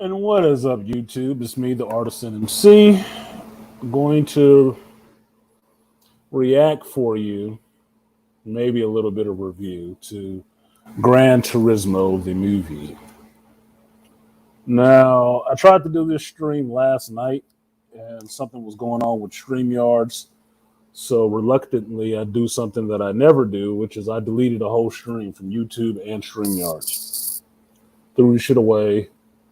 And what is up, YouTube? It's me, the Artisan MC. I'm going to react for you, maybe a little bit of review to Gran Turismo, the movie. Now, I tried to do this stream last night, and something was going on with StreamYards. So reluctantly, I do something that I never do, which is I deleted a whole stream from YouTube and StreamYards. Threw the shit away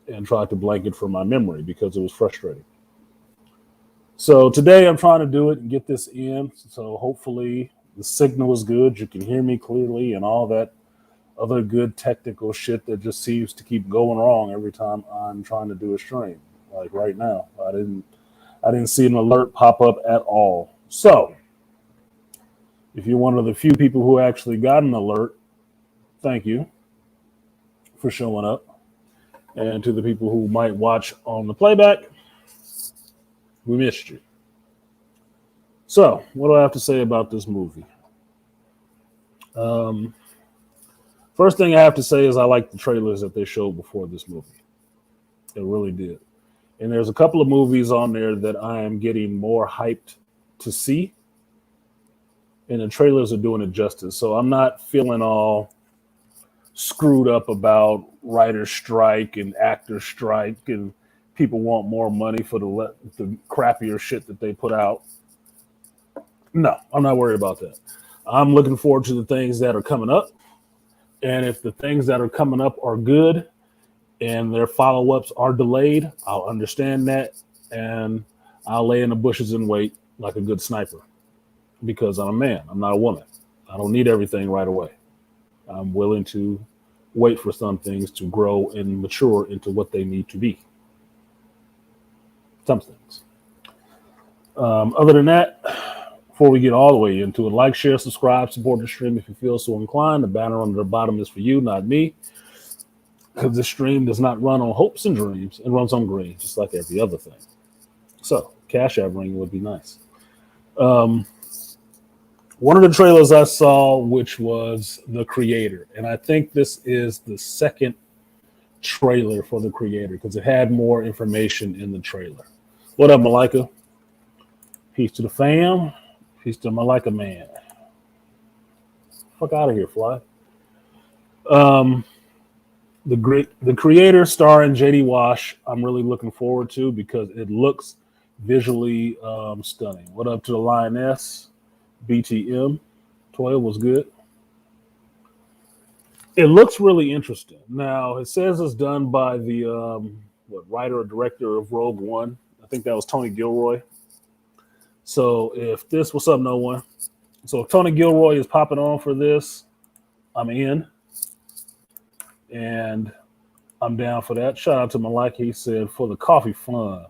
and tried to blank it from my memory because it was frustrating. So today I'm trying to do it and get this in. So hopefully the signal is good. You can hear me clearly and all that other good technical shit that just seems to keep going wrong every time I'm trying to do a stream. Like right now, I didn't see an alert pop up at all. So if you're one of the few people who actually got an alert, thank you for showing up. And to the people who might watch on the playback, we missed you. So, what do I have to say about this movie? First thing I have to say is I like the trailers that they showed before this movie. It really did. And there's a couple of movies on there that I am getting more hyped to see. And the trailers are doing it justice. So I'm not feeling all screwed up about writer strike and actor strike and people want more money for the crappier shit that they put out. No, I'm not worried about that. I'm looking forward to the things that are coming up. And if the things that are coming up are good and their follow-ups are delayed, I'll understand that. And I'll lay in the bushes and wait like a good sniper because I'm a man. I'm not a woman. I don't need everything right away. I'm willing to wait for some things to grow and mature into what they need to be. Some things. Other than that, before we get all the way into it, like, share, subscribe, support the stream if you feel so inclined. The banner on the bottom is for you, not me, because this stream does not run on hopes and dreams. It runs on green, just like every other thing. So, Cash App ring would be nice. One of the trailers I saw, which was The Creator, and I think this is the second trailer for The Creator because it had more information in the trailer. What up, Malika? Peace to the fam. Peace to Malika man. Fuck out of here, fly. The Creator starring JD Wash, I'm really looking forward to because it looks visually stunning. What up to the Lioness? BTM. Toya was good. It looks really interesting. Now, it says it's done by the writer or director of Rogue One. I think that was Tony Gilroy. So if this, what's up, no one? So if Tony Gilroy is popping on for this, I'm in. And I'm down for that. Shout out to Malika. He said, for the coffee fun.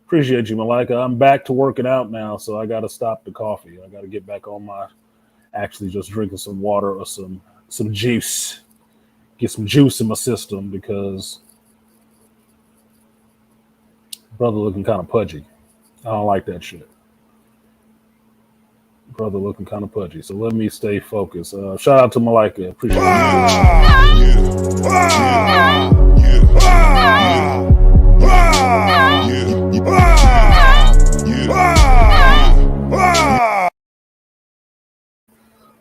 Appreciate you, Malika. I'm back to working out now, so I got to stop the coffee. I got to get back on my actually just drinking some water or some juice. Get some juice in my system because brother looking kind of pudgy. I don't like that shit. Brother looking kind of pudgy. So let me stay focused. Shout out to Malika. Appreciate it.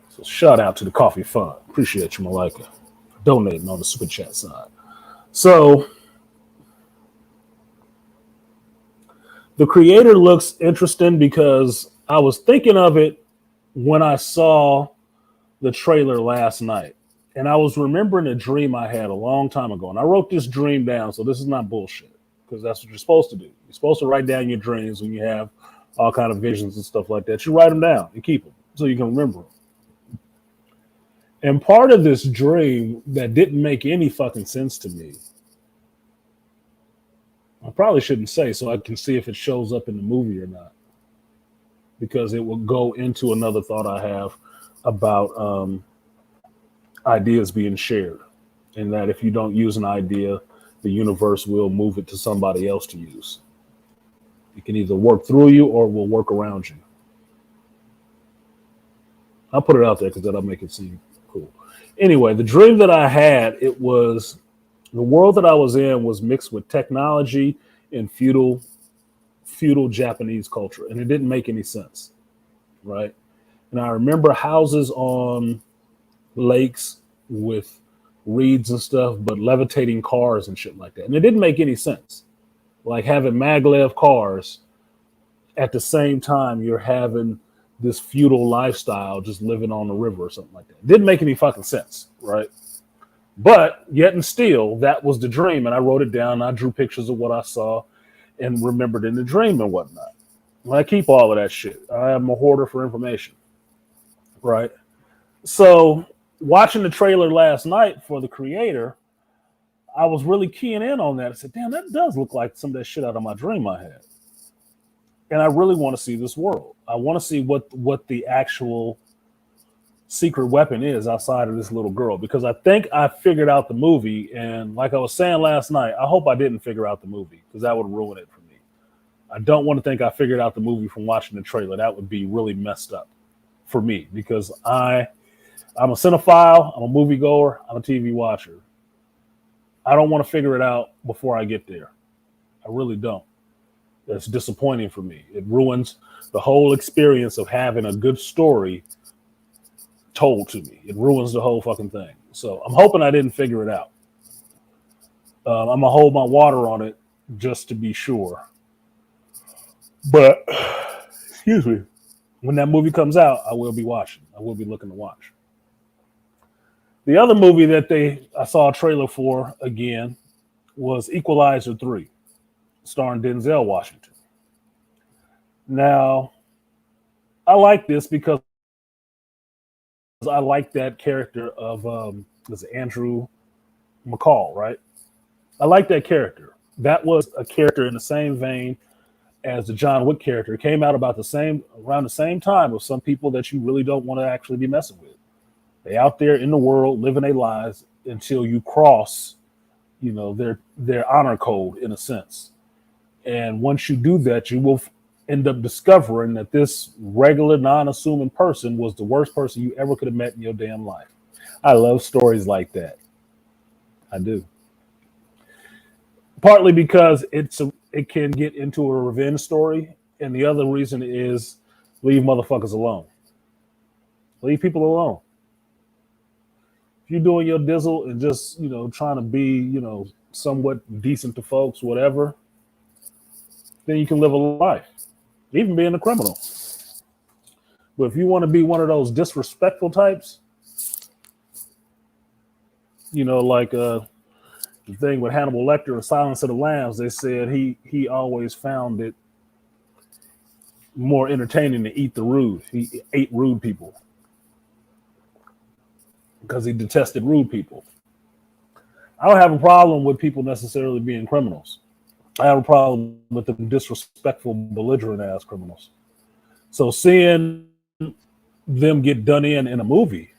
So shout out to the Coffee Fund. Appreciate you, Malika. Donating on the super chat side. So The Creator looks interesting because I was thinking of it when I saw the trailer last night. And I was remembering a dream I had a long time ago. And I wrote this dream down, so this is not bullshit, because that's what you're supposed to do. You're supposed to write down your dreams when you have all kind of visions and stuff like that. You write them down and keep them so you can remember them. And part of this dream that didn't make any fucking sense to me, I probably shouldn't say so I can see if it shows up in the movie or not, because it will go into another thought I have about ideas being shared, and that if you don't use an idea, the universe will move it to somebody else to use. It can either work through you or will work around you. I'll put it out there because that'll make it seem cool. Anyway, the dream that I had, it was The world that I was in was mixed with technology and feudal Japanese culture, and it didn't make any sense, right? And I remember houses on lakes with reeds and stuff, but levitating cars and shit like that, and it didn't make any sense. Like having maglev cars at the same time you're having this feudal lifestyle, just living on the river or something like that. It didn't make any fucking sense, right? But yet and still, that was the dream, and I wrote it down. I drew pictures of what I saw and remembered in the dream and whatnot. I keep all of that shit. I am a hoarder for information, right? So, watching the trailer last night for the creator, I was really keying in on that. I said, "Damn, that does look like some of that shit out of my dream I had." And I really want to see this world. I want to see what the actual secret weapon is outside of this little girl, because I think I figured out the movie. And like I was saying last night, I hope I didn't figure out the movie, because that would ruin it for me. I don't want to think I figured out the movie from watching the trailer. That would be really messed up for me, because I'm a cinephile, I'm a moviegoer, I'm a TV watcher. I don't want to figure it out before I get there. I really don't. That's disappointing for me. It ruins the whole experience of having a good story told to me. It ruins the whole fucking thing. So I'm hoping I didn't figure it out. I'm gonna hold my water on it just to be sure. But excuse me, when that movie comes out, I will be watching. I will be looking to watch. The other movie that I saw a trailer for again was Equalizer 3, starring Denzel Washington. Now, I like this because I like that character of was it Andrew McCall, right? I like that character. That was a character in the same vein as the John Wick character. It came out around the same time with some people that you really don't want to actually be messing with. They out there in the world living their lives until you cross, their honor code in a sense. And once you do that, you will end up discovering that this regular, non-assuming person was the worst person you ever could have met in your damn life. I love stories like that. I do. Partly because it can get into a revenge story, and the other reason is leave motherfuckers alone. Leave people alone. If you're doing your dizzle and just trying to be somewhat decent to folks, whatever, then you can live a life, even being a criminal. But if you want to be one of those disrespectful types, like the thing with Hannibal Lecter and Silence of the Lambs, they said he always found it more entertaining to eat the rude. He ate rude people because he detested rude people. I don't have a problem with people necessarily being criminals. I have a problem with them disrespectful, belligerent ass criminals. So seeing them get done in a movie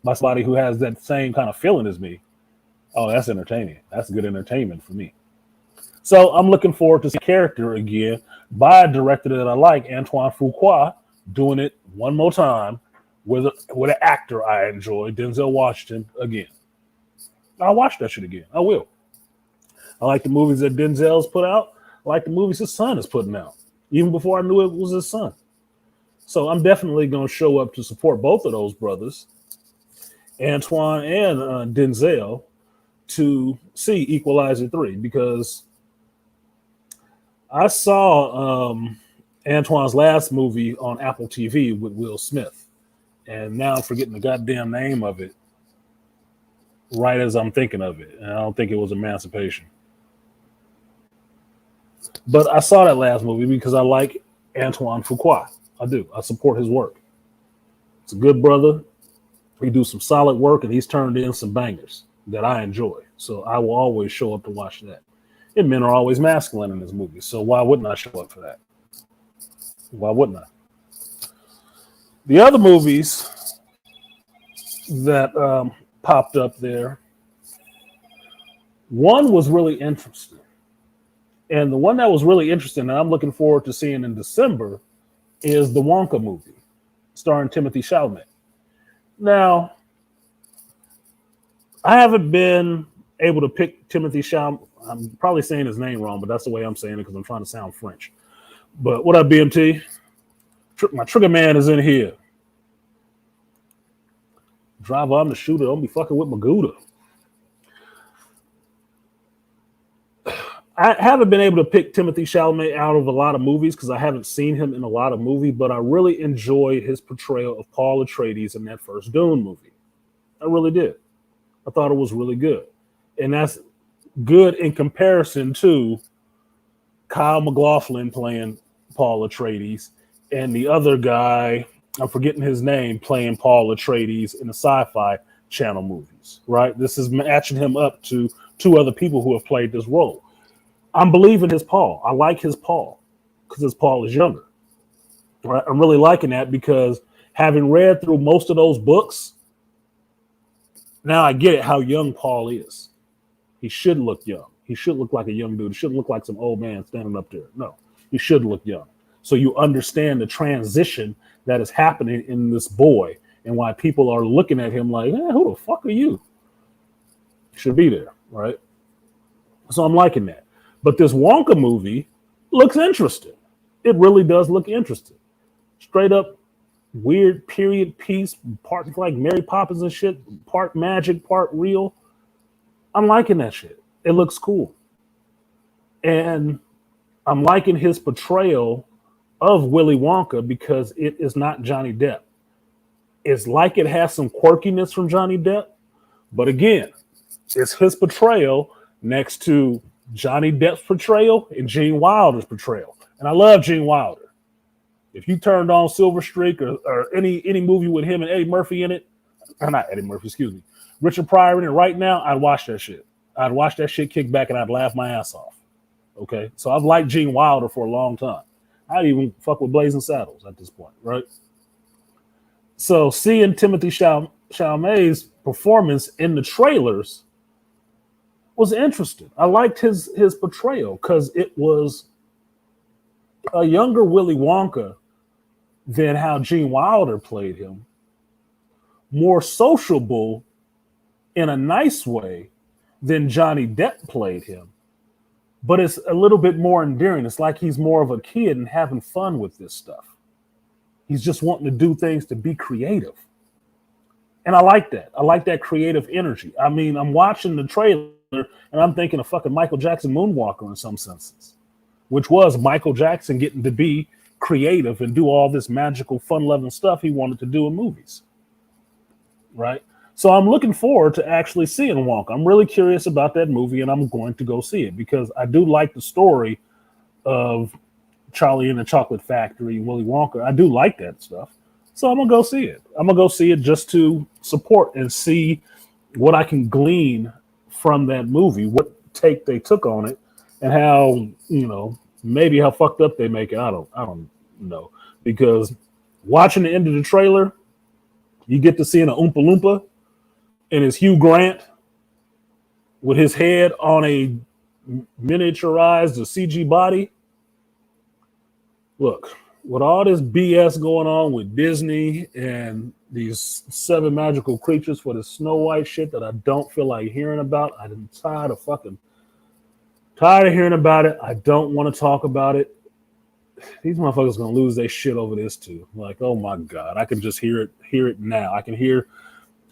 by somebody who has that same kind of feeling as me, oh, that's entertaining. That's good entertainment for me. So I'm looking forward to see character again by a director that I like, Antoine Fuqua, doing it one more time with an actor I enjoy, Denzel Washington, again. I'll watch that shit again. I will. I like the movies that Denzel's put out. I like the movies his son is putting out, even before I knew it was his son. So I'm definitely going to show up to support both of those brothers, Antoine and Denzel, to see Equalizer 3, because I saw Antoine's last movie on Apple TV with Will Smith, and now I'm forgetting the goddamn name of it right as I'm thinking of it, and I don't think it was Emancipation. But I saw that last movie because I like Antoine Fuqua. I do. I support his work. It's a good brother. He do some solid work, and he's turned in some bangers that I enjoy. So I will always show up to watch that. And men are always masculine in this movie, so why wouldn't I show up for that? Why wouldn't I? The other movies that popped up there, one was really interesting. And the one that was really interesting, and I'm looking forward to seeing in December, is the Wonka movie, starring Timothy Chalamet. Now, I haven't been able to pick Timothy Chalamet. I'm probably saying his name wrong, but that's the way I'm saying it because I'm trying to sound French. But what up, BMT? My trigger man is in here. Driver, I'm the shooter. Don't be fucking with my Gouda. I haven't been able to pick Timothy Chalamet out of a lot of movies because I haven't seen him in a lot of movies, but I really enjoyed his portrayal of Paul Atreides in that first Dune movie. I really did. I thought it was really good. And that's good in comparison to Kyle MacLachlan playing Paul Atreides and the other guy, I'm forgetting his name, playing Paul Atreides in the Sci-Fi Channel movies, right? This is matching him up to two other people who have played this role. I'm believing his Paul. I like his Paul because his Paul is younger. Right? I'm really liking that because having read through most of those books, now I get it how young Paul is. He should look young. He should look like a young dude. He shouldn't look like some old man standing up there. No, he should look young. So you understand the transition that is happening in this boy and why people are looking at him like, who the fuck are you? Should be there, right? So I'm liking that. But this Wonka movie looks interesting. It really does look interesting. Straight up weird period piece, part like Mary Poppins and shit, part magic, part real. I'm liking that shit. It looks cool. And I'm liking his portrayal of Willy Wonka because it is not Johnny Depp. It's like it has some quirkiness from Johnny Depp, but again, it's his portrayal next to Johnny Depp's portrayal and Gene Wilder's portrayal. And I love Gene Wilder. If you turned on Silver Streak or any movie with him and Eddie Murphy in it, or not Eddie Murphy, excuse me, Richard Pryor in it right now, I'd watch that shit. I'd watch that shit kick back and I'd laugh my ass off. Okay? So I've liked Gene Wilder for a long time. I'd even fuck with Blazing Saddles at this point, right? So seeing Timothy Chalamet's performance in the trailers was interesting. I liked his portrayal because it was a younger Willy Wonka than how Gene Wilder played him. More sociable in a nice way than Johnny Depp played him. But it's a little bit more endearing. It's like he's more of a kid and having fun with this stuff. He's just wanting to do things to be creative. And I like that. I like that creative energy. I mean, I'm watching the trailer and I'm thinking of fucking Michael Jackson Moonwalker in some senses, which was Michael Jackson getting to be creative and do all this magical, fun-loving stuff he wanted to do in movies. Right? So I'm looking forward to actually seeing Wonka. I'm really curious about that movie, and I'm going to go see it because I do like the story of Charlie and the Chocolate Factory, Willy Wonka. I do like that stuff. So I'm going to go see it. I'm going to go see it just to support and see what I can glean from that movie, what take they took on it, and how, maybe how fucked up they make it. I don't know. Because watching the end of the trailer, you get to see an Oompa Loompa, and it's Hugh Grant with his head on a miniaturized CG body. Look, with all this BS going on with Disney and these 7 magical creatures for the Snow White shit that I don't feel like hearing about, I'm tired of hearing about it. I don't want to talk about it. These motherfuckers gonna lose their shit over this too. Like, oh my God, I can just hear it now. I can hear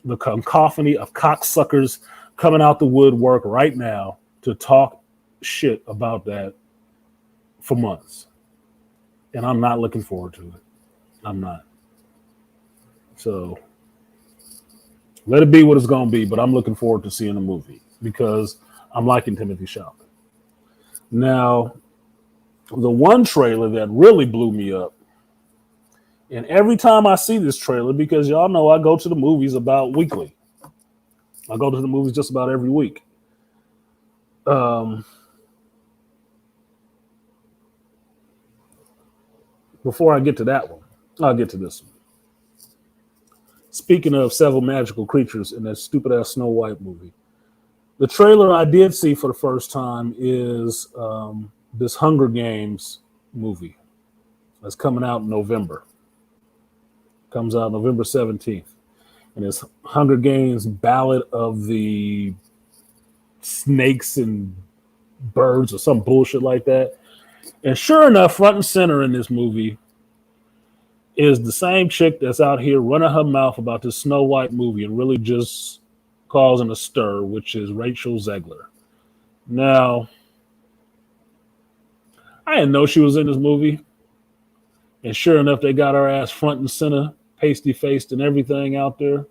the cacophony of cocksuckers coming out the woodwork right now to talk shit about that for months. And I'm not looking forward to it. I'm not. So let it be what it's going to be, but I'm looking forward to seeing the movie because I'm liking Timothy Chalamet. Now, the one trailer that really blew me up, and every time I see this trailer, because y'all know I go to the movies about weekly. I go to the movies just about every week. Before I get to that one, I'll get to this one. Speaking of several magical creatures in that stupid ass Snow White movie, the trailer I did see for the first time is this Hunger Games movie that's coming out in November. Comes out November 17th. And it's Hunger Games Ballad of the snakes and birds or some bullshit like that. And sure enough, front and center in this movie is the same chick that's out here running her mouth about this Snow White movie and really just causing a stir, which is Rachel Zegler. Now, I didn't know she was in this movie. And sure enough, they got her ass front and center, pasty faced and everything out there,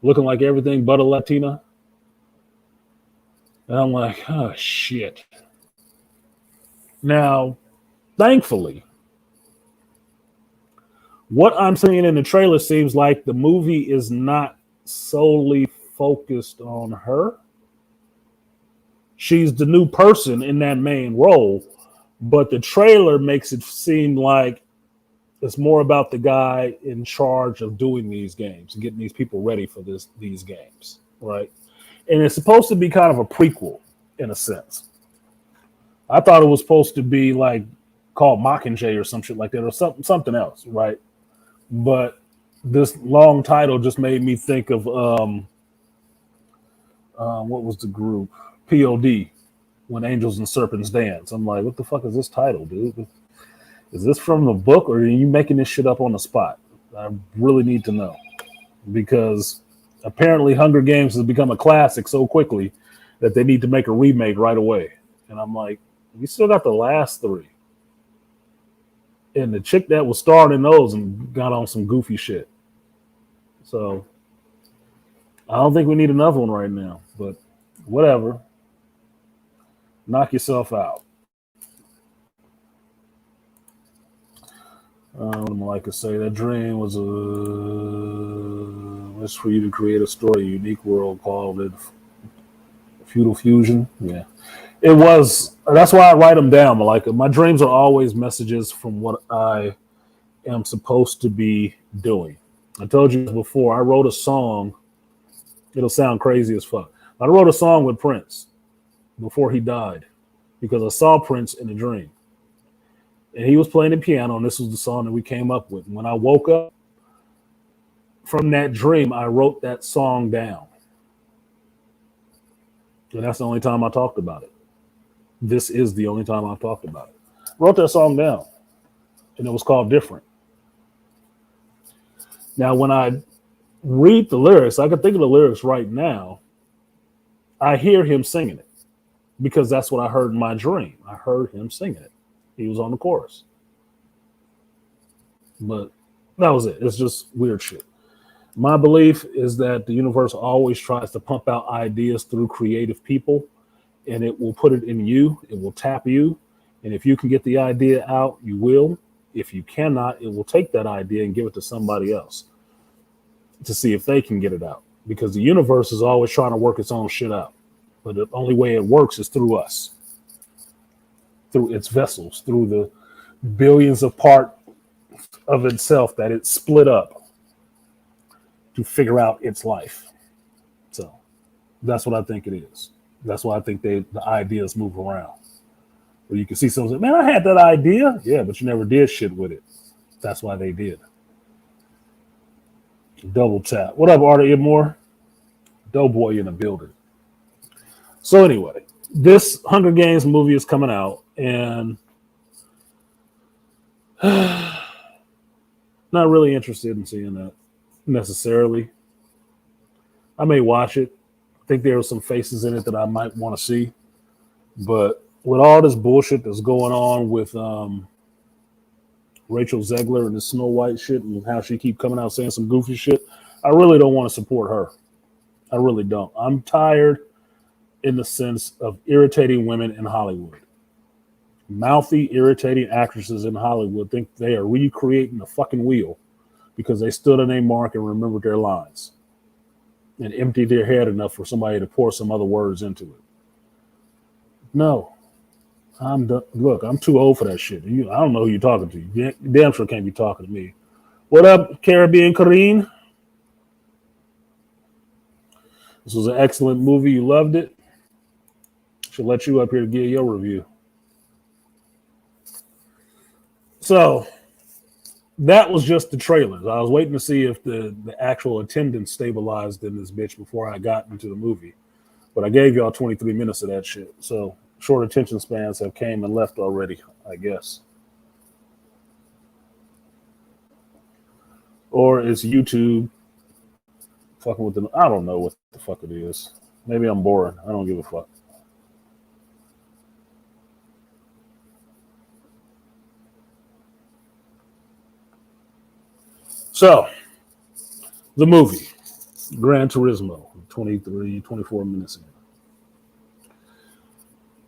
looking like everything but a Latina. And I'm like, oh, shit. Now, thankfully, what I'm seeing in the trailer seems like the movie is not solely focused on her. She's the new person in that main role, but the trailer makes it seem like it's more about the guy in charge of doing these games and getting these people ready for these games, right? And it's supposed to be kind of a prequel in a sense. I thought it was supposed to be like called Mockingjay or some shit like that, or something else, right? But this long title just made me think of what was the group? POD, When Angels and Serpents Dance. I'm like, what the fuck is this title, dude? Is this from the book, or are you making this shit up on the spot? I really need to know, because apparently Hunger Games has become a classic so quickly that they need to make a remake right away. And I'm like, we still got the last three. And the chick that was starring in those and got on some goofy shit. So I don't think we need another one right now, but whatever. Knock yourself out. What am I like to say? That dream was a wish for you to create a story, a unique world, called it Feudal Fusion. Yeah. It was. That's why I write them down. Malika. My dreams are always messages from what I am supposed to be doing. I told you before, I wrote a song. It'll sound crazy as fuck. I wrote a song with Prince before he died because I saw Prince in a dream. And he was playing the piano, and this was the song that we came up with. And when I woke up from that dream, I wrote that song down. And that's the only time I talked about it. This is the only time I've talked about it. I wrote that song down, and it was called Different. Now, when I read the lyrics, I can think of the lyrics right now. I hear him singing it because that's what I heard in my dream. I heard him singing it. He was on the chorus. But that was it. It's just weird shit. My belief is that the universe always tries to pump out ideas through creative people, and it will put it in you. It will tap you. And if you can get the idea out, you will. If you cannot, it will take that idea and give it to somebody else to see if they can get it out. Because the universe is always trying to work its own shit out. But the only way it works is through us, through its vessels, through the billions of parts of itself that it split up to figure out its life. So that's what I think it is. That's why I think the ideas move around. Where you can see someone say, man, I had that idea. Yeah, but you never did shit with it. That's why they did. Double tap. What up, Artie Idmore? Doughboy in the building. So anyway, this Hunger Games movie is coming out, and not really interested in seeing that necessarily. I may watch it. I think there are some faces in it that I might want to see. But with all this bullshit that's going on with Rachel Zegler and the Snow White shit and how she keep coming out saying some goofy shit, I really don't want to support her. I really don't. I'm tired in the sense of irritating women in Hollywood. Mouthy, irritating actresses in Hollywood think they are recreating the fucking wheel because they stood on their mark and remembered their lines and emptied their head enough for somebody to pour some other words into it. No. I'm done. Look, I'm too old for that shit. I don't know who you're talking to. You damn sure can't be talking to me. What up, Caribbean Kareen? This was an excellent movie. You loved it. Should let you up here to give your review. So that was just the trailers. I was waiting to see if the actual attendance stabilized in this bitch before I got into the movie. But I gave y'all 23 minutes of that shit. So short attention spans have came and left already, I guess. Or it's YouTube fucking with them. I don't know what the fuck it is. Maybe I'm boring. I don't give a fuck. So, the movie, Gran Turismo, 24 minutes in.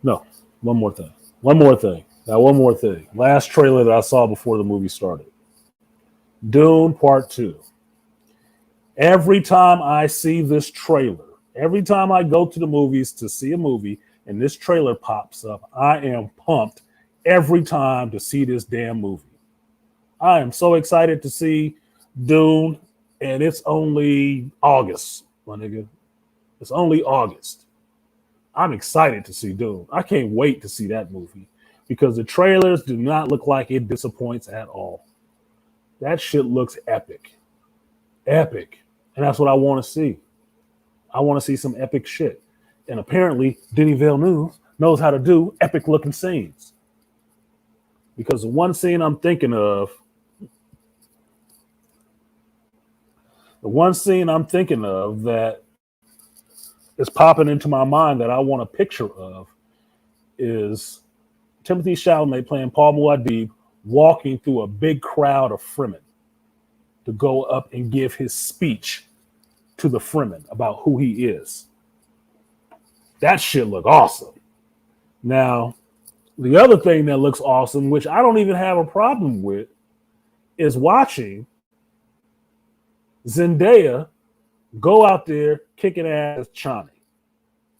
No, one more thing. One more thing. Now, one more thing. Last trailer that I saw before the movie started. Dune Part 2. Every time I see this trailer, every time I go to the movies to see a movie and this trailer pops up, I am pumped every time to see this damn movie. I am so excited to see Dune, and it's only August, my nigga. It's only August. I'm excited to see Dune. I can't wait to see that movie because the trailers do not look like it disappoints at all. That shit looks epic. Epic. And that's what I want to see. I want to see some epic shit. And apparently, Denis Villeneuve knows how to do epic looking scenes. Because the one scene I'm thinking of, that is popping into my mind that I want a picture of is Timothée Chalamet playing Paul Muad'Dib walking through a big crowd of Fremen to go up and give his speech to the Fremen about who he is. That shit look awesome. Now, the other thing that looks awesome, which I don't even have a problem with, is watching Zendaya go out there kicking ass Chani.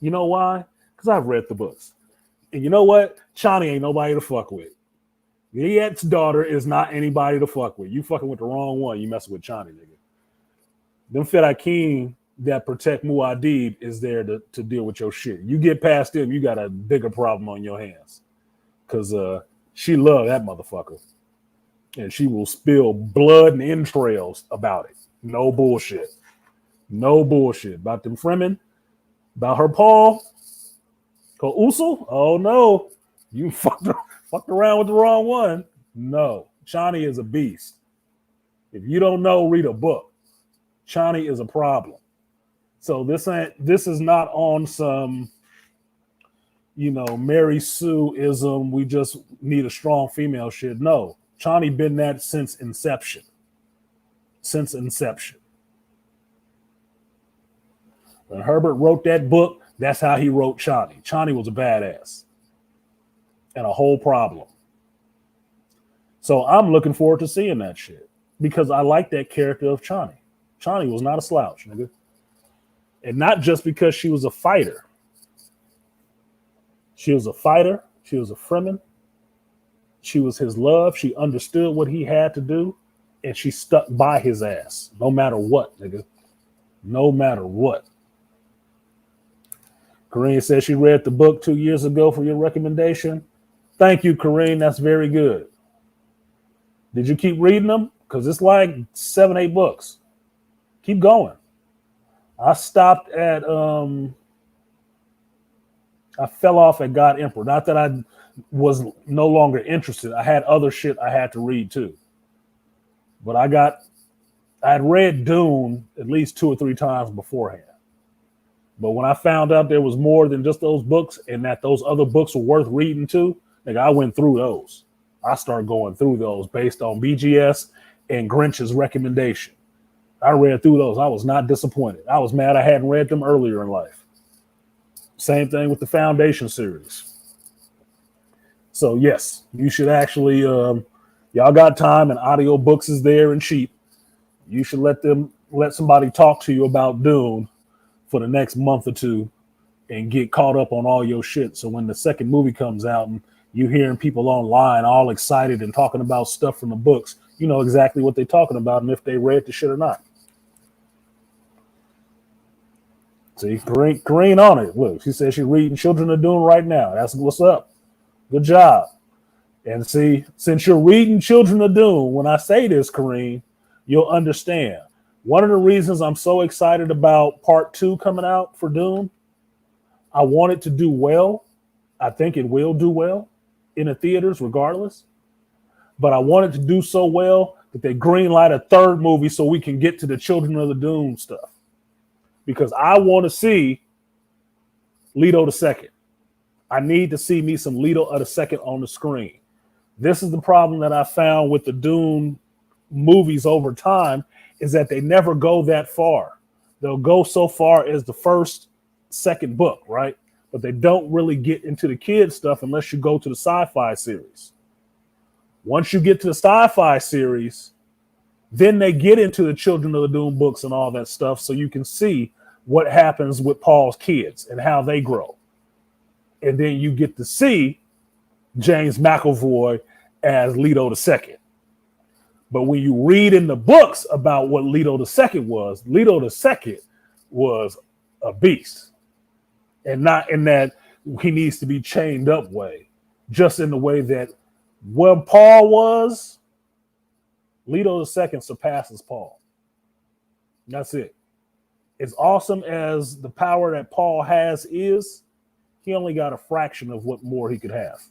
You know why? Because I've read the books. And you know what? Chani ain't nobody to fuck with. Yet's daughter is not anybody to fuck with. You fucking with the wrong one. You messing with Chani, nigga. Them Fedaykin that protect Muad'Dib is there to deal with your shit. You get past them, you got a bigger problem on your hands. Because she love that motherfucker. And she will spill blood and entrails about it. No bullshit. No bullshit. About them Fremen, about her Paul, her Usul. Oh no. You fucked around with the wrong one. No. Chani is a beast. If you don't know, read a book. Chani is a problem. So this is not on some, Mary Sue-ism, we just need a strong female shit. No. Chani been that since inception. When Herbert wrote that book, that's how he wrote Chani. Chani was a badass and a whole problem. So I'm looking forward to seeing that shit because I like that character of Chani. Chani was not a slouch, nigga. And not just because she was a fighter. She was a fighter. She was a Fremen. She was his love. She understood what he had to do. And she stuck by his ass. No matter what, nigga. No matter what. Karine said she read the book 2 years ago for your recommendation. Thank you, Karine. That's very good. Did you keep reading them? Because it's like 7, 8 books. Keep going. I stopped at, I fell off at God Emperor. Not that I was no longer interested. I had other shit I had to read too. But I had read Dune at least 2 or 3 times beforehand. But when I found out there was more than just those books and that those other books were worth reading too, I went through those. I started going through those based on BGS and Grinch's recommendation. I read through those. I was not disappointed. I was mad I hadn't read them earlier in life. Same thing with the Foundation series. So yes, you should actually, y'all got time and audiobooks is there and cheap. You should let somebody talk to you about Dune for the next month or two and get caught up on all your shit. So when the second movie comes out and you hearing people online all excited and talking about stuff from the books, you know exactly what they're talking about and if they read the shit or not. See, Karine on it. Look, she says she's reading Children of Dune right now. That's what's up. Good job. And see, since you're reading Children of Dune, when I say this, Karine, you'll understand. One of the reasons I'm so excited about part 2 coming out for Dune I want it to do well. I think it will do well in the theaters regardless. But I want it to do so well that they greenlight a third movie so we can get to the Children of the Doom stuff. Because I want to see Leto II. I need to see me some Leto II on the screen. This is the problem that I found with the Doom movies over time, is that they never go that far. They'll go so far as the first, second book, right? But they don't really get into the kid stuff unless you go to the sci-fi series. Once you get to the sci-fi series, then they get into the Children of the Doom books and all that stuff, so you can see what happens with Paul's kids and how they grow. And then you get to see James McAvoy as Leto II. But when you read in the books about what Leto II was a beast. And not in that he needs to be chained up way, just in the way that when Paul was, Leto II surpasses Paul. That's it. As awesome as the power that Paul has is, he only got a fraction of what more he could have.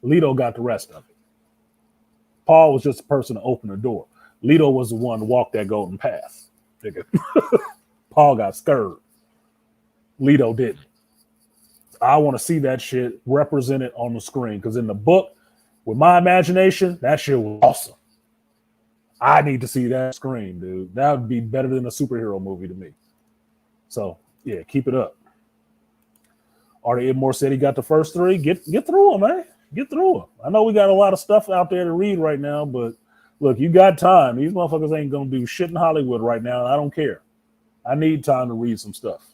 Leto got the rest of it. Paul was just a person to open the door. Leto was the one to walk that golden path. Paul got scared. Leto didn't. I want to see that shit represented on the screen, because in the book, with my imagination, that shit was awesome. I need to see that screen, dude. That would be better than a superhero movie to me. So, yeah, keep it up. Artie Edmore said he got the first three. Get through them, man. Get through them. I know we got a lot of stuff out there to read right now, but look, you got time. These motherfuckers ain't going to do shit in Hollywood right now. I don't care. I need time to read some stuff.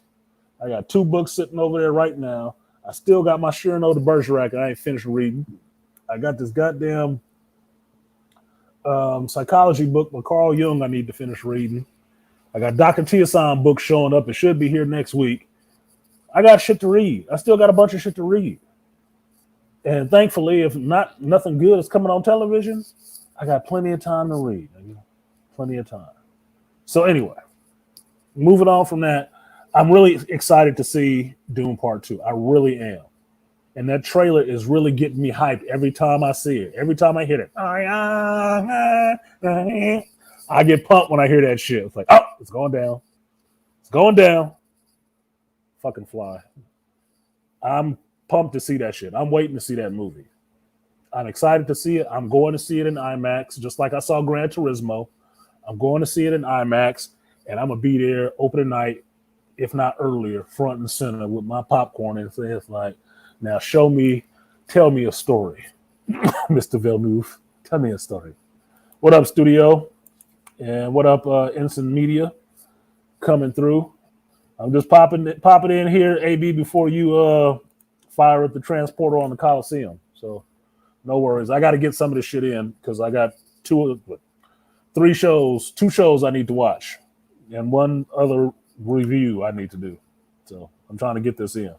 I got 2 books sitting over there right now. I still got my Cyrano de Bergerac I ain't finished reading. I got this goddamn psychology book by Carl Jung I need to finish reading. I got Dr. Tiasan book showing up. It should be here next week. I got shit to read. I still got a bunch of shit to read. And thankfully, if nothing good is coming on television, I got plenty of time to read. Plenty of time. So anyway, moving on from that, I'm really excited to see Doom Part 2. I really am. And that trailer is really getting me hyped every time I see it. Every time I hear it. I get pumped when I hear that shit. It's like, oh, it's going down. It's going down. Fucking fly. I'm pumped to see that shit. I'm waiting to see that movie. I'm excited to see it. I'm going to see it in IMAX, just like I saw Gran Turismo. I'm going to see it in IMAX, and I'm going to be there opening night, if not earlier, front and center with my popcorn. And it's like, now tell me a story, Mr. Villeneuve. Tell me a story. What up, studio? And what up, Instant Media coming through? I'm just popping in here, AB, before you fire up the transporter on the Coliseum. So no worries. I got to get some of this shit in because I got 2 shows I need to watch and 1 other review I need to do. So I'm trying to get this in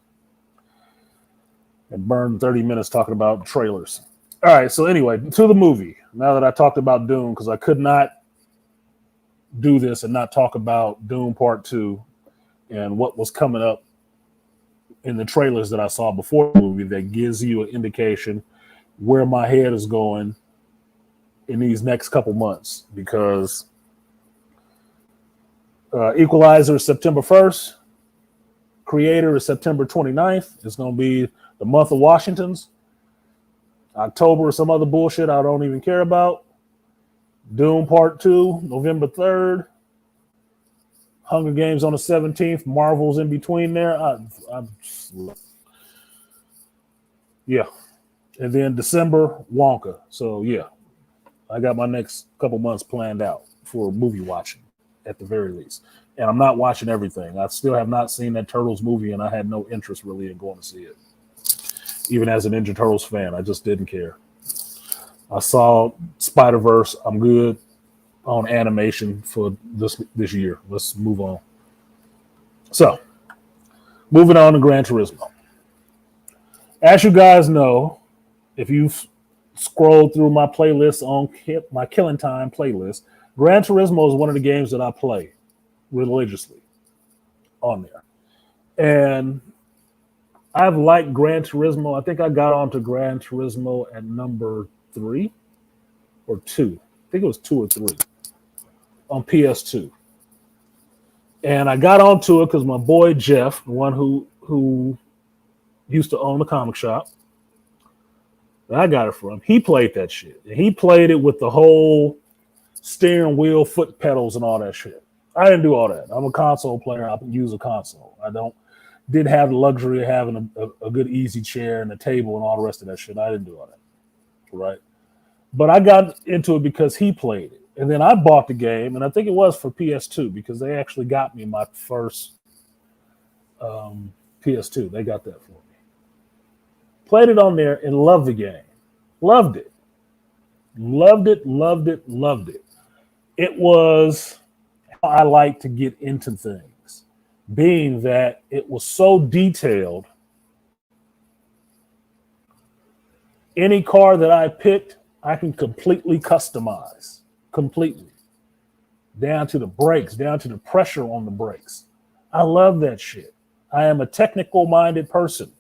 and burn 30 minutes talking about trailers. All right. So anyway, to the movie. Now that I talked about Doom, because I could not do this and not talk about Doom Part 2 and what was coming up in the trailers that I saw before the movie that gives you an indication where my head is going in these next couple months, because Equalizer is September 1st. Creator is September 29th. It's going to be the month of Washingtons. October is some other bullshit I don't even care about. Doom Part 2, November 3rd. Hunger Games on the 17th. Marvel's in between there. Yeah. And then December, Wonka. So, yeah. I got my next couple months planned out for movie watching at the very least. And I'm not watching everything. I still have not seen that Turtles movie, and I had no interest really in going to see it. Even as a Ninja Turtles fan, I just didn't care. I saw Spider-Verse. I'm good on animation for this year. Let's move on. So, moving on to Gran Turismo. As you guys know, if you've scrolled through my playlist on my Killing Time playlist, Gran Turismo is one of the games that I play religiously on there. And I've liked Gran Turismo. I think I got onto Gran Turismo at number 3 or 2. I think it was 2 or 3 on PS2. And I got onto it because my boy Jeff, the one who used to own the comic shop that I got it from, he played that shit. And he played it with the whole steering wheel, foot pedals, and all that shit. I didn't do all that. I'm a console player. I use a console. I didn't have the luxury of having a good easy chair and a table and all the rest of that shit. I didn't do all that. Right. But I got into it because he played it. And then I bought the game, and I think it was for PS2 because they actually got me my first PS2. They got that for me. Played it on there and loved the game. Loved it. Loved it, loved it, loved it. It was how I like to get into things, being that it was so detailed. Any car that I picked, I can completely customize. Completely. Down to the brakes, down to the pressure on the brakes. I love that shit. I am a technical minded person.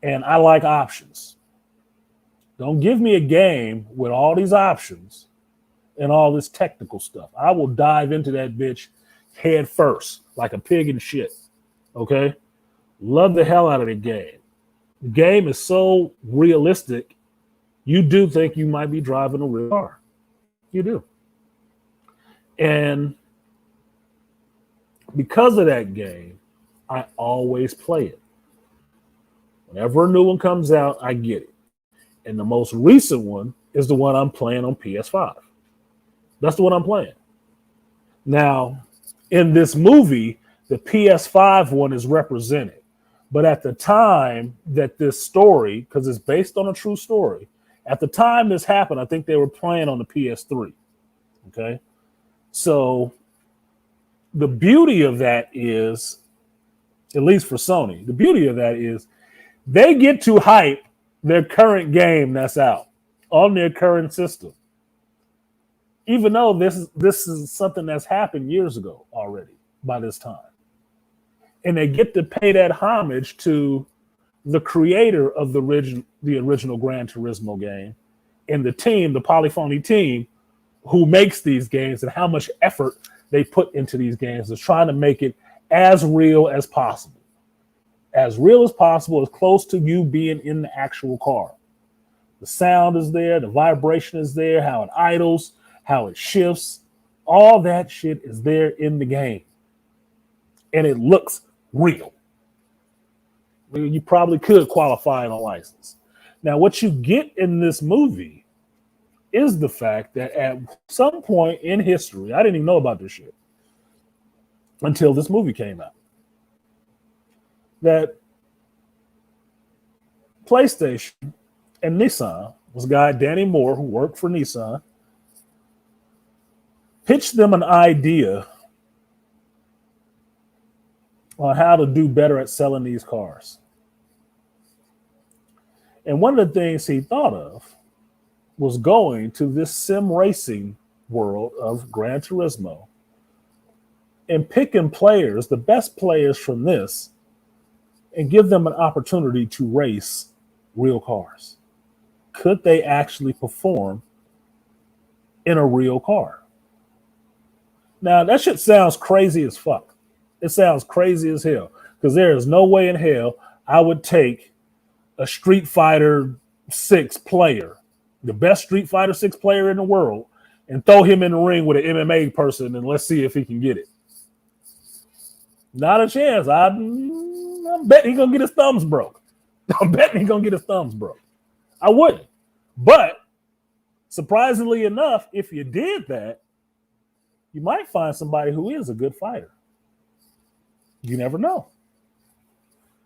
And I like options. Don't give me a game with all these options and all this technical stuff. I will dive into that bitch head first, like a pig in shit. Okay? Love the hell out of the game. The game is so realistic, you do think you might be driving a real car. You do. And because of that game, I always play it. Whenever a new one comes out, I get it. And the most recent one is the one I'm playing on PS5. That's the one I'm playing. Now, in this movie, the PS5 one is represented. But at the time that this story, because it's based on a true story, at the time this happened, I think they were playing on the PS3. Okay? So the beauty of that is, at least for Sony, the beauty of that is they get to hype their current game that's out on their current system. Even though this is something that's happened years ago already by this time. And they get to pay that homage to the creator of the original Gran Turismo game and the team, the Polyphony team, who makes these games and how much effort they put into these games is trying to make it as real as possible. As real as possible, as close to you being in the actual car. The sound is there, the vibration is there, how it idles, how it shifts. All that shit is there in the game. And it looks real. You probably could qualify on a license. Now, what you get in this movie is the fact that at some point in history, I didn't even know about this shit until this movie came out, that PlayStation and Nissan, this guy Danny Moore, who worked for Nissan, pitched them an idea on how to do better at selling these cars. And one of the things he thought of was going to this sim racing world of Gran Turismo and picking players, the best players from this, and give them an opportunity to race real cars. Could they actually perform in a real car? Now, that shit sounds crazy as fuck. It sounds crazy as hell because there is no way in hell I would take a Street Fighter 6 player, the best Street Fighter 6 player in the world, and throw him in the ring with an MMA person and let's see if he can get it. Not a chance. I'm betting he's going to get his thumbs broke. I'm betting he's going to get his thumbs broke. I wouldn't. But surprisingly enough, if you did that, you might find somebody who is a good fighter. You never know.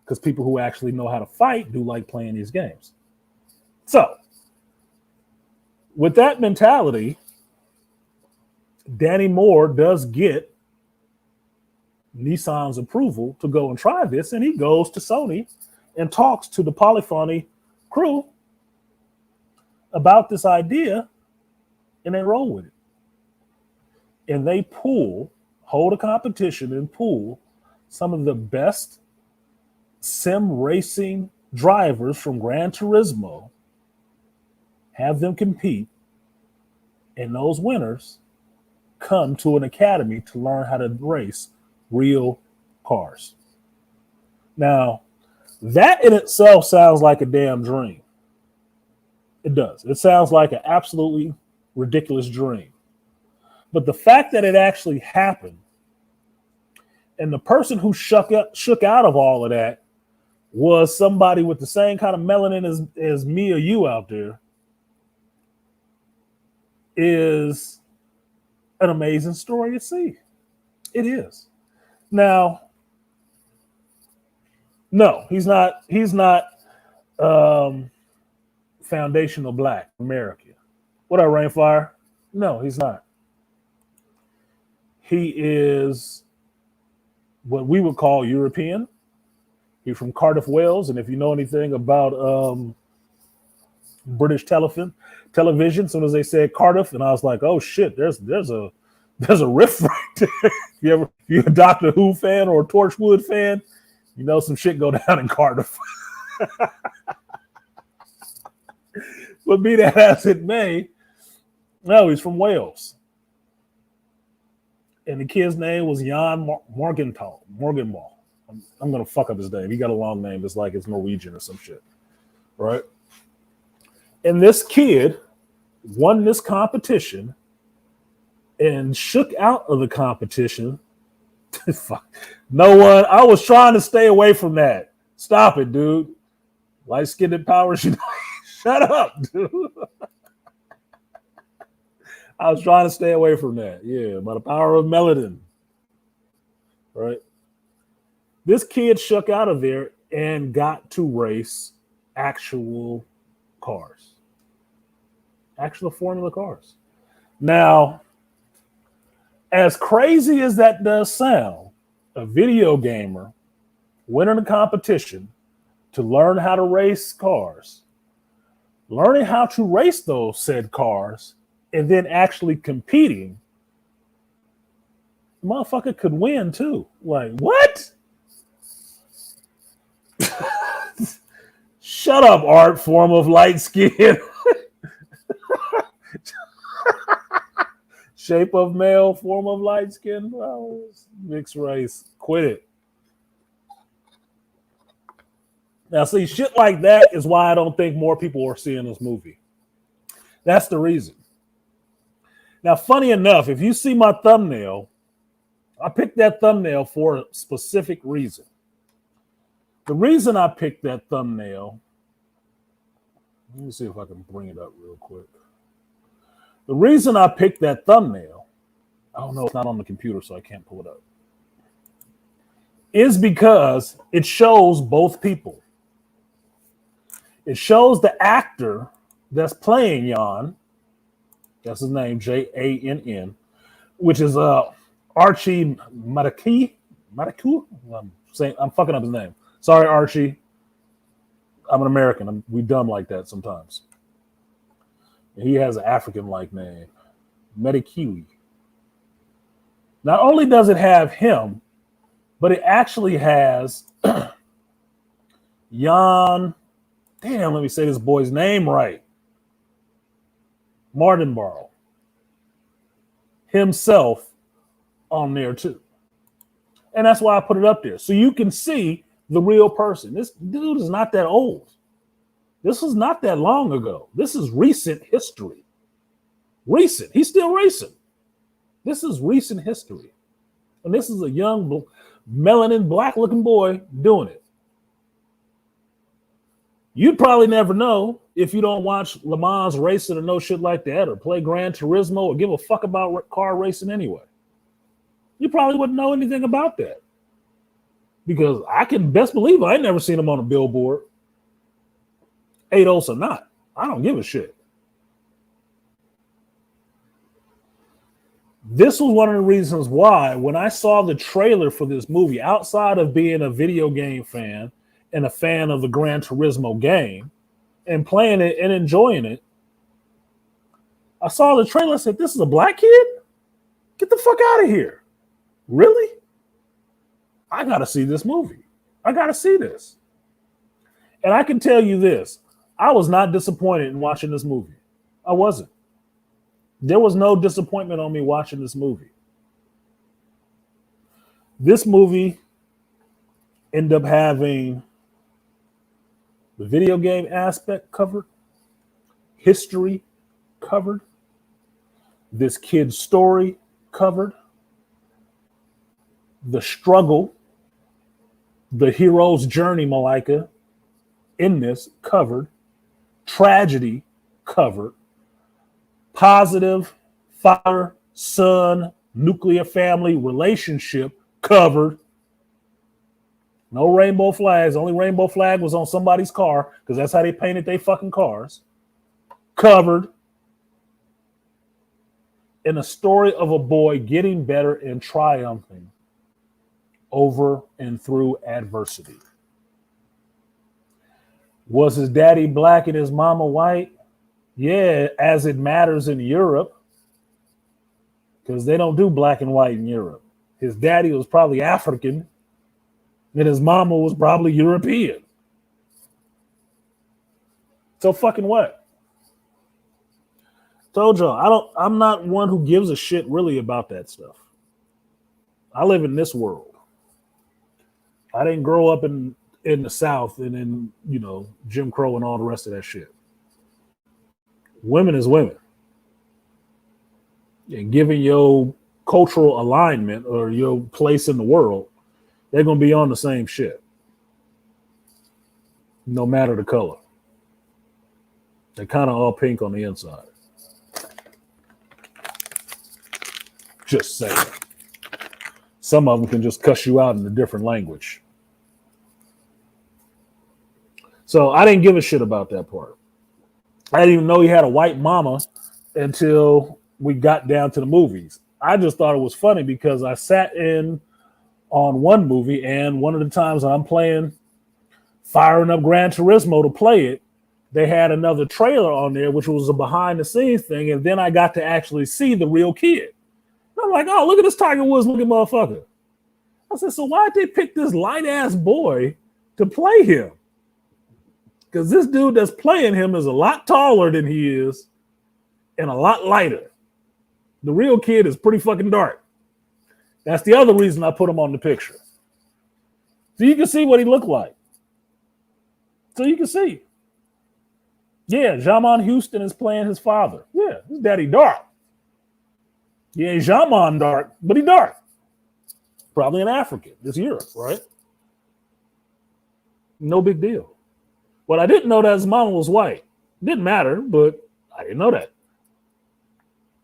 Because people who actually know how to fight do like playing these games. So, with that mentality, Danny Moore does get Nissan's approval to go and try this, and he goes to Sony and talks to the Polyphony crew about this idea, and they roll with it. And they hold a competition and pool some of the best sim racing drivers from Gran Turismo, have them compete, and those winners come to an academy to learn how to race real cars. Now, that in itself sounds like a damn dream. It does. It sounds like an absolutely ridiculous dream. But the fact that it actually happened, and the person who shook out of all of that was somebody with the same kind of melanin as me or you out there, is an amazing story to see. It is. Now, no, he's not foundational black American. What up, Rainfire? No, he's not. He is what we would call European. He's from Cardiff, Wales, and if you know anything about British television, as soon as they said Cardiff, and I was like, oh shit, there's a riff right there. If you're a Doctor Who fan or a Torchwood fan, you know some shit go down in Cardiff. But be that as it may, no, he's from Wales. And the kid's name was Jan Morgenthau. I'm going to fuck up his name. He got a long name. It's like it's Norwegian or some shit. Right? And this kid won this competition and shook out of the competition. No one. I was trying to stay away from that. Stop it, dude. Light-skinned power should shut up, dude. I was trying to stay away from that. Yeah, by the power of melanin. Right? This kid shook out of there and got to race actual cars. Actual Formula cars. Now, as crazy as that does sound, a video gamer winning a competition to learn how to race cars, learning how to race those said cars, and then actually competing, the motherfucker could win too. Like, what? Shut up, art form of light skin. Shape of male, form of light skin. Well, mixed race. Quit it. Now, see, shit like that is why I don't think more people are seeing this movie. That's the reason. Now, funny enough, if you see my thumbnail, I picked that thumbnail for a specific reason. The reason I picked that thumbnail, let me see if I can bring it up real quick. The reason I picked that thumbnail, I don't know, it's not on the computer, so I can't pull it up, is because it shows both people. It shows the actor that's playing Jan, that's his name, Jann, which is Archie Mataku. I'm fucking up his name. Sorry, Archie. I'm an American. We dumb like that sometimes. And he has an African-like name, Metakiwi. Not only does it have him, but it actually has Jan. Damn, let me say this boy's name right. Mardenborough himself on there too. And that's why I put it up there. So you can see the real person. This dude is not that old. This was not that long ago. This is recent history. Recent. He's still racing. This is recent history. And this is a young melanin black looking boy doing it. You'd probably never know if you don't watch Le Mans racing or no shit like that, or play Gran Turismo, or give a fuck about car racing anyway. You probably wouldn't know anything about that. Because I can best believe I ain't never seen him on a billboard. Eidos or not. I don't give a shit. This was one of the reasons why, when I saw the trailer for this movie, outside of being a video game fan and a fan of the Gran Turismo game and playing it and enjoying it, I saw the trailer and said, this is a black kid? Get the fuck out of here. Really? I got to see this movie. I got to see this. And I can tell you this. I was not disappointed in watching this movie. I wasn't. There was no disappointment on me watching this movie. This movie ended up having the video game aspect covered, history covered, this kid's story covered, the struggle, the hero's journey, Malika, in this covered, tragedy covered, positive father son nuclear family relationship covered. No rainbow flags. Only rainbow flag was on somebody's car because that's how they painted their fucking cars. Covered. In a story of a boy getting better and triumphing over and through adversity. Was his daddy black and his mama white? Yeah, as it matters in Europe, because they don't do black and white in Europe. His daddy was probably African, and his mama was probably European. So fucking what? Told y'all, I'm not one who gives a shit really about that stuff. I live in this world. I didn't grow up in the South and in, Jim Crow and all the rest of that shit. Women is women. And given your cultural alignment or your place in the world, they're going to be on the same shit. No matter the color. They're kind of all pink on the inside. Just saying. Some of them can just cuss you out in a different language. So I didn't give a shit about that part. I didn't even know he had a white mama until we got down to the movies. I just thought it was funny because I sat in on one movie, and one of the times I'm firing up Gran Turismo to play it, they had another trailer on there, which was a behind the scenes thing. And then I got to actually see the real kid. And I'm like, oh, look at this Tiger Woods looking motherfucker. I said, so why'd they pick this light ass boy to play him? Because this dude that's playing him is a lot taller than he is and a lot lighter. The real kid is pretty fucking dark. That's the other reason I put him on the picture. So you can see what he looked like. So you can see. Yeah, Jamon Houston is playing his father. Yeah, his daddy dark. He ain't Jamon dark, but he dark. Probably an African. It's Europe, right? No big deal. But I didn't know that his mama was white. Didn't matter, but I didn't know that.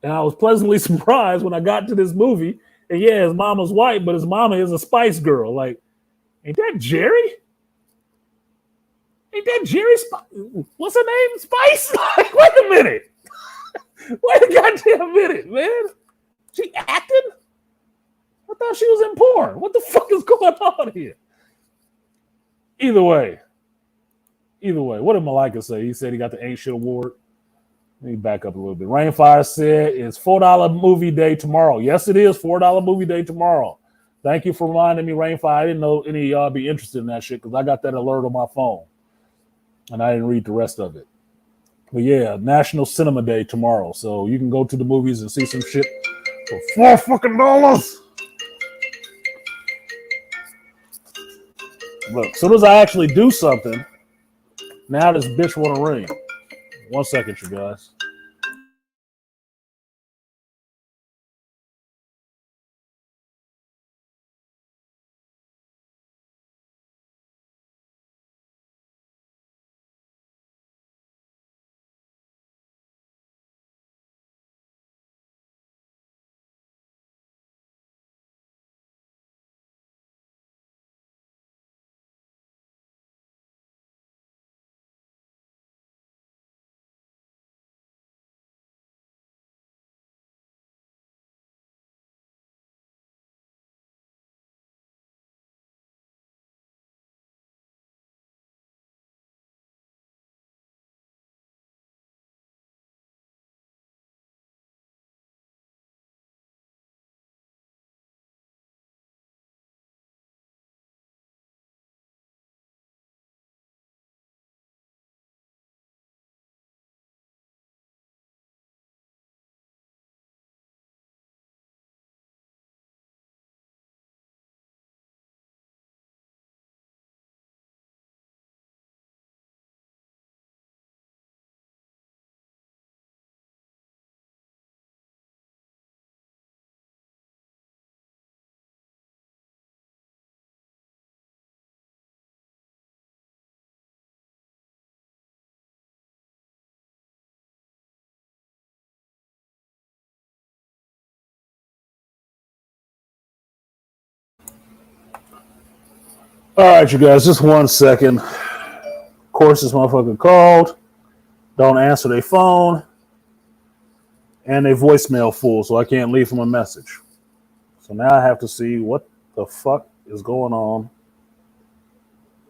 And I was pleasantly surprised when I got to this movie. And yeah, his mama's white, but his mama is a Spice Girl. Like, ain't that Jerry? Ain't that Jerry? What's her name? Spice? Like, wait a minute. Wait a goddamn minute, man. She acted? I thought she was in porn. What the fuck is going on here? Either way, what did Malika say? He said he got the Ain't Shit Award. Let me back up a little bit. Rainfire said it's $4 movie day tomorrow. Yes, it is $4 movie day tomorrow. Thank you for reminding me, Rainfire. I didn't know any of y'all be interested in that shit because I got that alert on my phone. And I didn't read the rest of it. But yeah, National Cinema Day tomorrow. So you can go to the movies and see some shit for $4 fucking. Look, as soon as I actually do something, now this bitch want to ring. 1 second, you guys. All right, you guys, just 1 second. Of course, this motherfucker called. Don't answer their phone. And their voicemail full, so I can't leave them a message. So now I have to see what the fuck is going on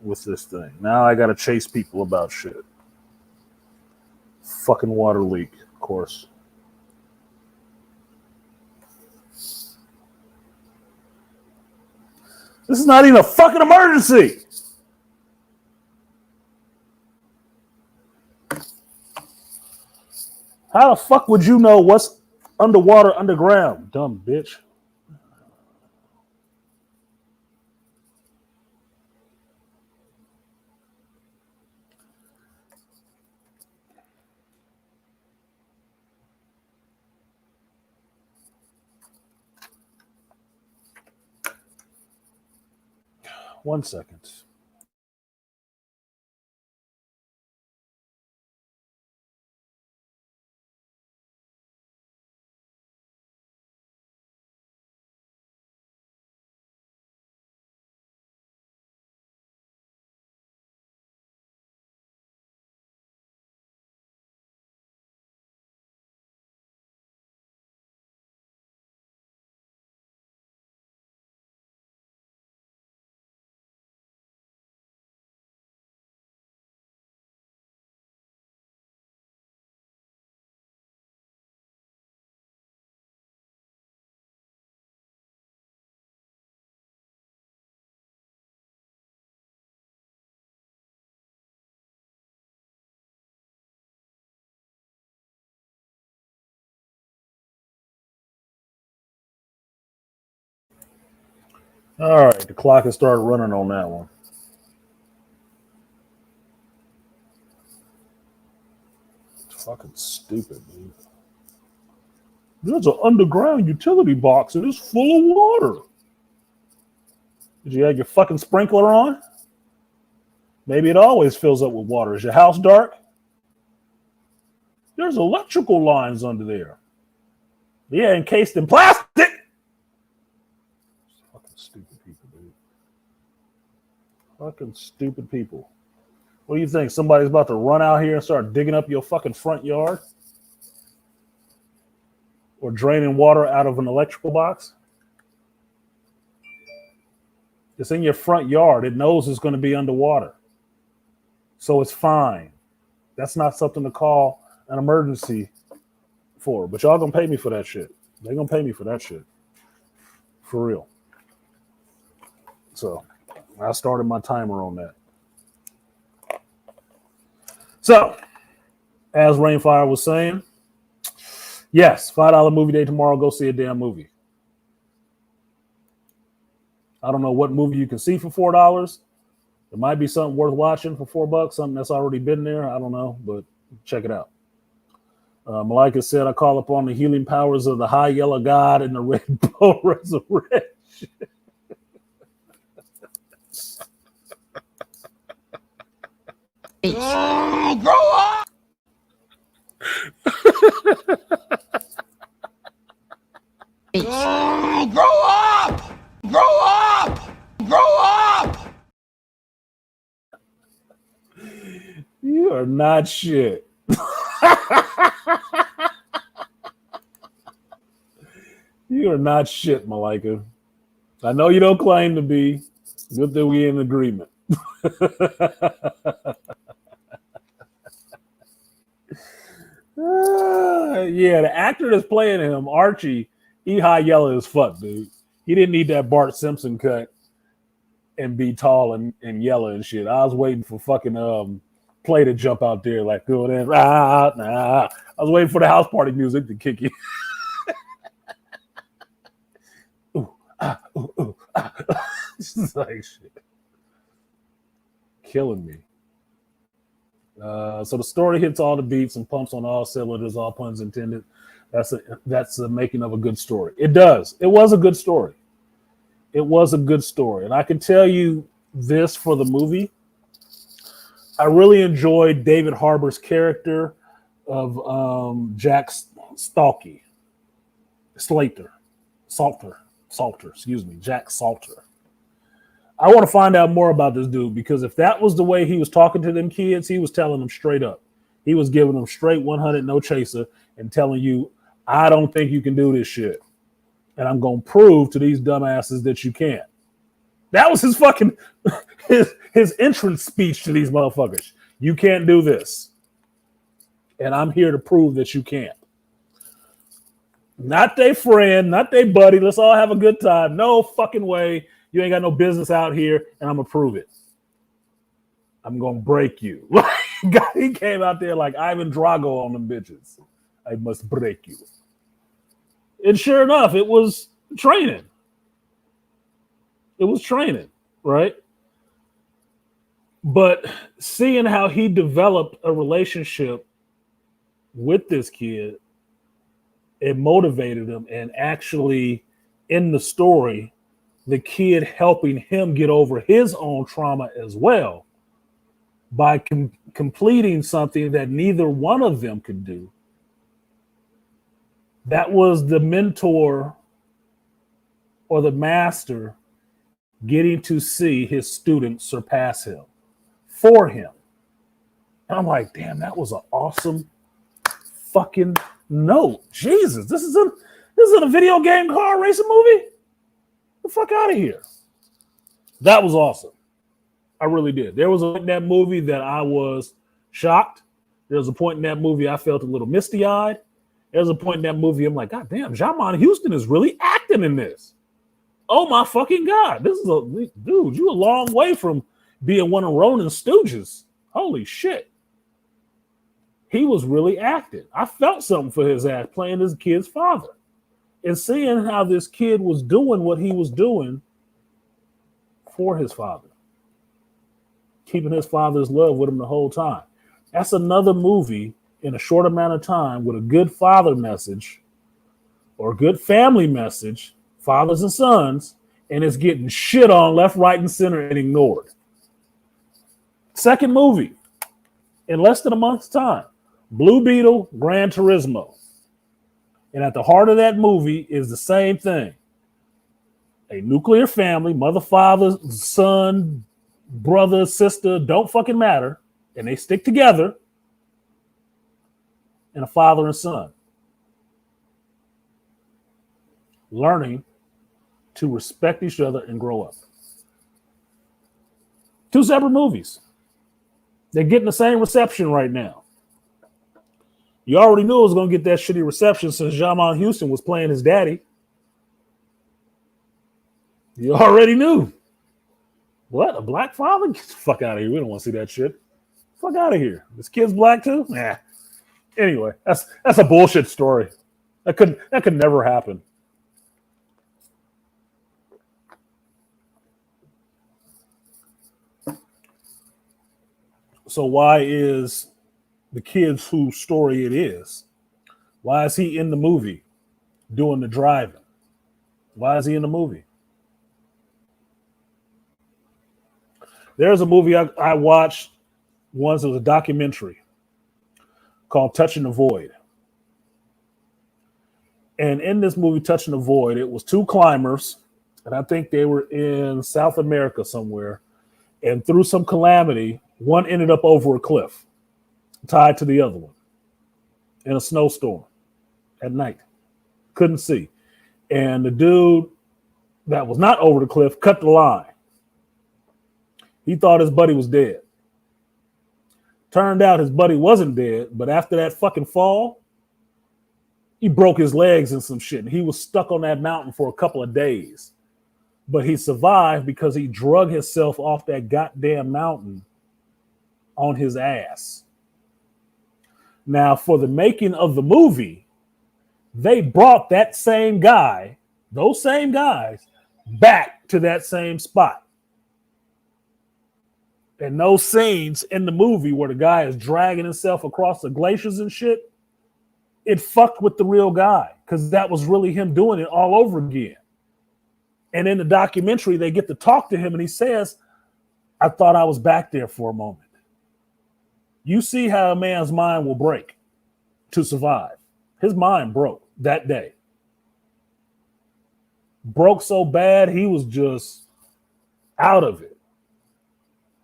with this thing. Now I gotta chase people about shit. Fucking water leak, of course. This is not even a fucking emergency. How the fuck would you know what's underwater, underground? Dumb bitch. One second. All right, the clock has started running on that one. It's fucking stupid, dude. There's an underground utility box and it's full of water. Did you have your fucking sprinkler on? Maybe it always fills up with water. Is your house dark? There's electrical lines under there. Yeah, encased in plastic. Fucking stupid people, dude. Fucking stupid people. What do you think? Somebody's about to run out here and start digging up your fucking front yard? Or draining water out of an electrical box? It's in your front yard. It knows it's going to be underwater. So it's fine. That's not something to call an emergency for. But y'all going to pay me for that shit. They're going to pay me for that shit. For real. So I started my timer on that. So, as Rainfire was saying, yes, $5 movie day tomorrow. Go see a damn movie. I don't know what movie you can see for $4. There might be something worth watching for $4, something that's already been there. I don't know, but check it out. Malika said, I call upon the healing powers of the high yellow god and the red bow resurrection. Grow up! Grow up! Grow up! Grow up! You are not shit. You are not shit, Malika. I know you don't claim to be. Good that we're in agreement. Yeah, the actor that's playing him, Archie, he high yellow as fuck, dude. He didn't need that Bart Simpson cut and be tall and yellow and shit. I was waiting for fucking Play to jump out there like go in. I was waiting for the house party music to kick in. Ooh, This is like shit. Killing me. So the story hits all the beats and pumps on all cylinders, all puns intended. That's the making of a good story. It does. It was a good story. It was a good story. And I can tell you this for the movie. I really enjoyed David Harbour's character of Jack Salter, excuse me, Jack Salter. I want to find out more about this dude, because if that was the way he was talking to them kids, he was telling them straight up. He was giving them straight 100 no chaser and telling you, I don't think you can do this shit. And I'm going to prove to these dumbasses that you can't. That was his fucking, his entrance speech to these motherfuckers. You can't do this. And I'm here to prove that you can't. Not they friend, not they buddy. Let's all have a good time. No fucking way. You ain't got no business out here, and I'm going to prove it. I'm going to break you. He came out there like Ivan Drago on them bitches. I must break you. And sure enough, it was training. It was training, right? But seeing how he developed a relationship with this kid, it motivated him. And actually, in the story, the kid helping him get over his own trauma as well by completing something that neither one of them could do. That was the mentor or the master getting to see his student surpass him for him. And I'm like, damn, that was an awesome fucking note. Jesus, this isn't a video game car racing movie? Get the fuck out of here. That was awesome. I really did. There was a point in that movie that I was shocked. There was a point in that movie I felt a little misty-eyed. There was a point in that movie I'm like, God damn, Jamon Houston is really acting in this. Oh my fucking God. This is dude, you a long way from being one of Ronan's stooges. Holy shit. He was really acting. I felt something for his ass playing this kid's father. And seeing how this kid was doing what he was doing for his father. Keeping his father's love with him the whole time. That's another movie in a short amount of time with a good father message or a good family message, fathers and sons, and it's getting shit on left, right, and center and ignored. Second movie, in less than a month's time, Blue Beetle, Gran Turismo. And at the heart of that movie is the same thing. A nuclear family, mother, father, son, brother, sister, don't fucking matter. And they stick together. And a father and son. Learning to respect each other and grow up. Two separate movies. They're getting the same reception right now. You already knew it was going to get that shitty reception since Jamon Houston was playing his daddy. You already knew. What? A black father? Get the fuck out of here. We don't want to see that shit. Fuck out of here. This kid's black too? Nah. Anyway, that's a bullshit story. That could never happen. So why is the kid's whose story it is? Why is he in the movie doing the driving? Why is he in the movie? There's a movie I watched once. It was a documentary called Touching the Void. And in this movie, Touching the Void, it was two climbers, and I think they were in South America somewhere. And through some calamity, one ended up over a cliff, tied to the other one in a snowstorm at night. Couldn't see. And the dude that was not over the cliff cut the line. He thought his buddy was dead. Turned out his buddy wasn't dead, but after that fucking fall, he broke his legs and some shit. And he was stuck on that mountain for a couple of days. But he survived because he drug himself off that goddamn mountain on his ass. Now, for the making of the movie, they brought that same guy, those same guys, back to that same spot. And those scenes in the movie where the guy is dragging himself across the glaciers and shit, it fucked with the real guy because that was really him doing it all over again. And in the documentary, they get to talk to him and he says, I thought I was back there for a moment. You see how a man's mind will break to survive. His mind broke that day. Broke so bad, he was just out of it.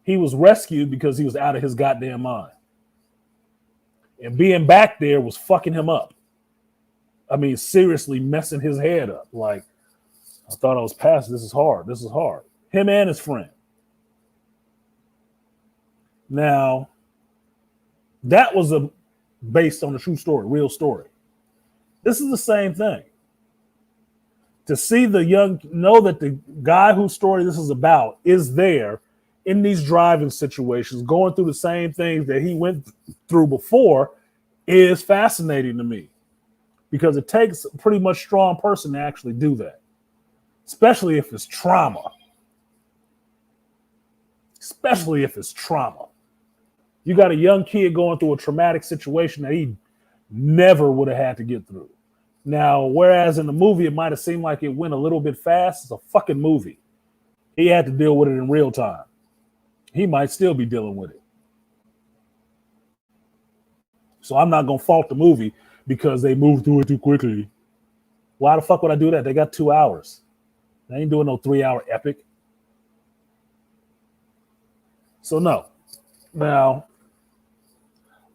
He was rescued because he was out of his goddamn mind. And being back there was fucking him up. I mean, seriously messing his head up. Like, I thought I was past. This is hard. This is hard. Him and his friend. Now, that was based on a true story, real story. This is the same thing. To see know that the guy whose story this is about is there in these driving situations, going through the same things that he went through before, is fascinating to me. Because it takes a pretty much strong person to actually do that. Especially if it's trauma. Especially if it's trauma. You got a young kid going through a traumatic situation that he never would have had to get through. Now, whereas in the movie, it might have seemed like it went a little bit fast. It's a fucking movie. He had to deal with it in real time. He might still be dealing with it. So I'm not going to fault the movie because they moved through it too quickly. Why the fuck would I do that? They got 2 hours. They ain't doing no 3-hour epic. So no. Now,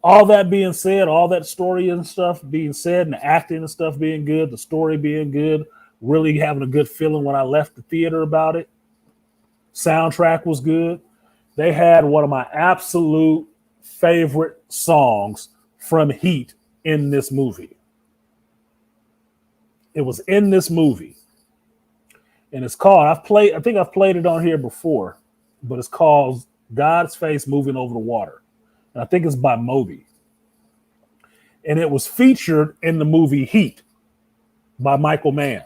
all that being said, all that story and stuff being said, and the acting and stuff being good, the story being good, really having a good feeling when I left the theater about it. Soundtrack was good. They had one of my absolute favorite songs from Heat in this movie. It was in this movie. And it's called, I think I've played it on here before, but it's called God's Face Moving Over the Water. And I think it's by Moby. And it was featured in the movie Heat by Michael Mann.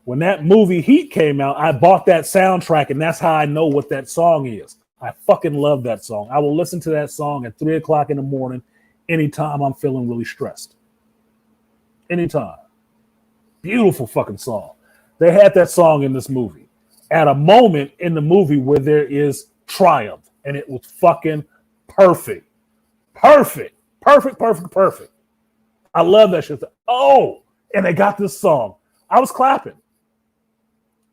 When that movie Heat came out, I bought that soundtrack, and that's how I know what that song is. I fucking love that song. I will listen to that song at 3 o'clock in the morning anytime I'm feeling really stressed. Anytime. Beautiful fucking song. They had that song in this movie at a moment in the movie where there is triumph, and it was fucking perfect. Perfect. I love that shit. Oh, and they got this song. I was clapping.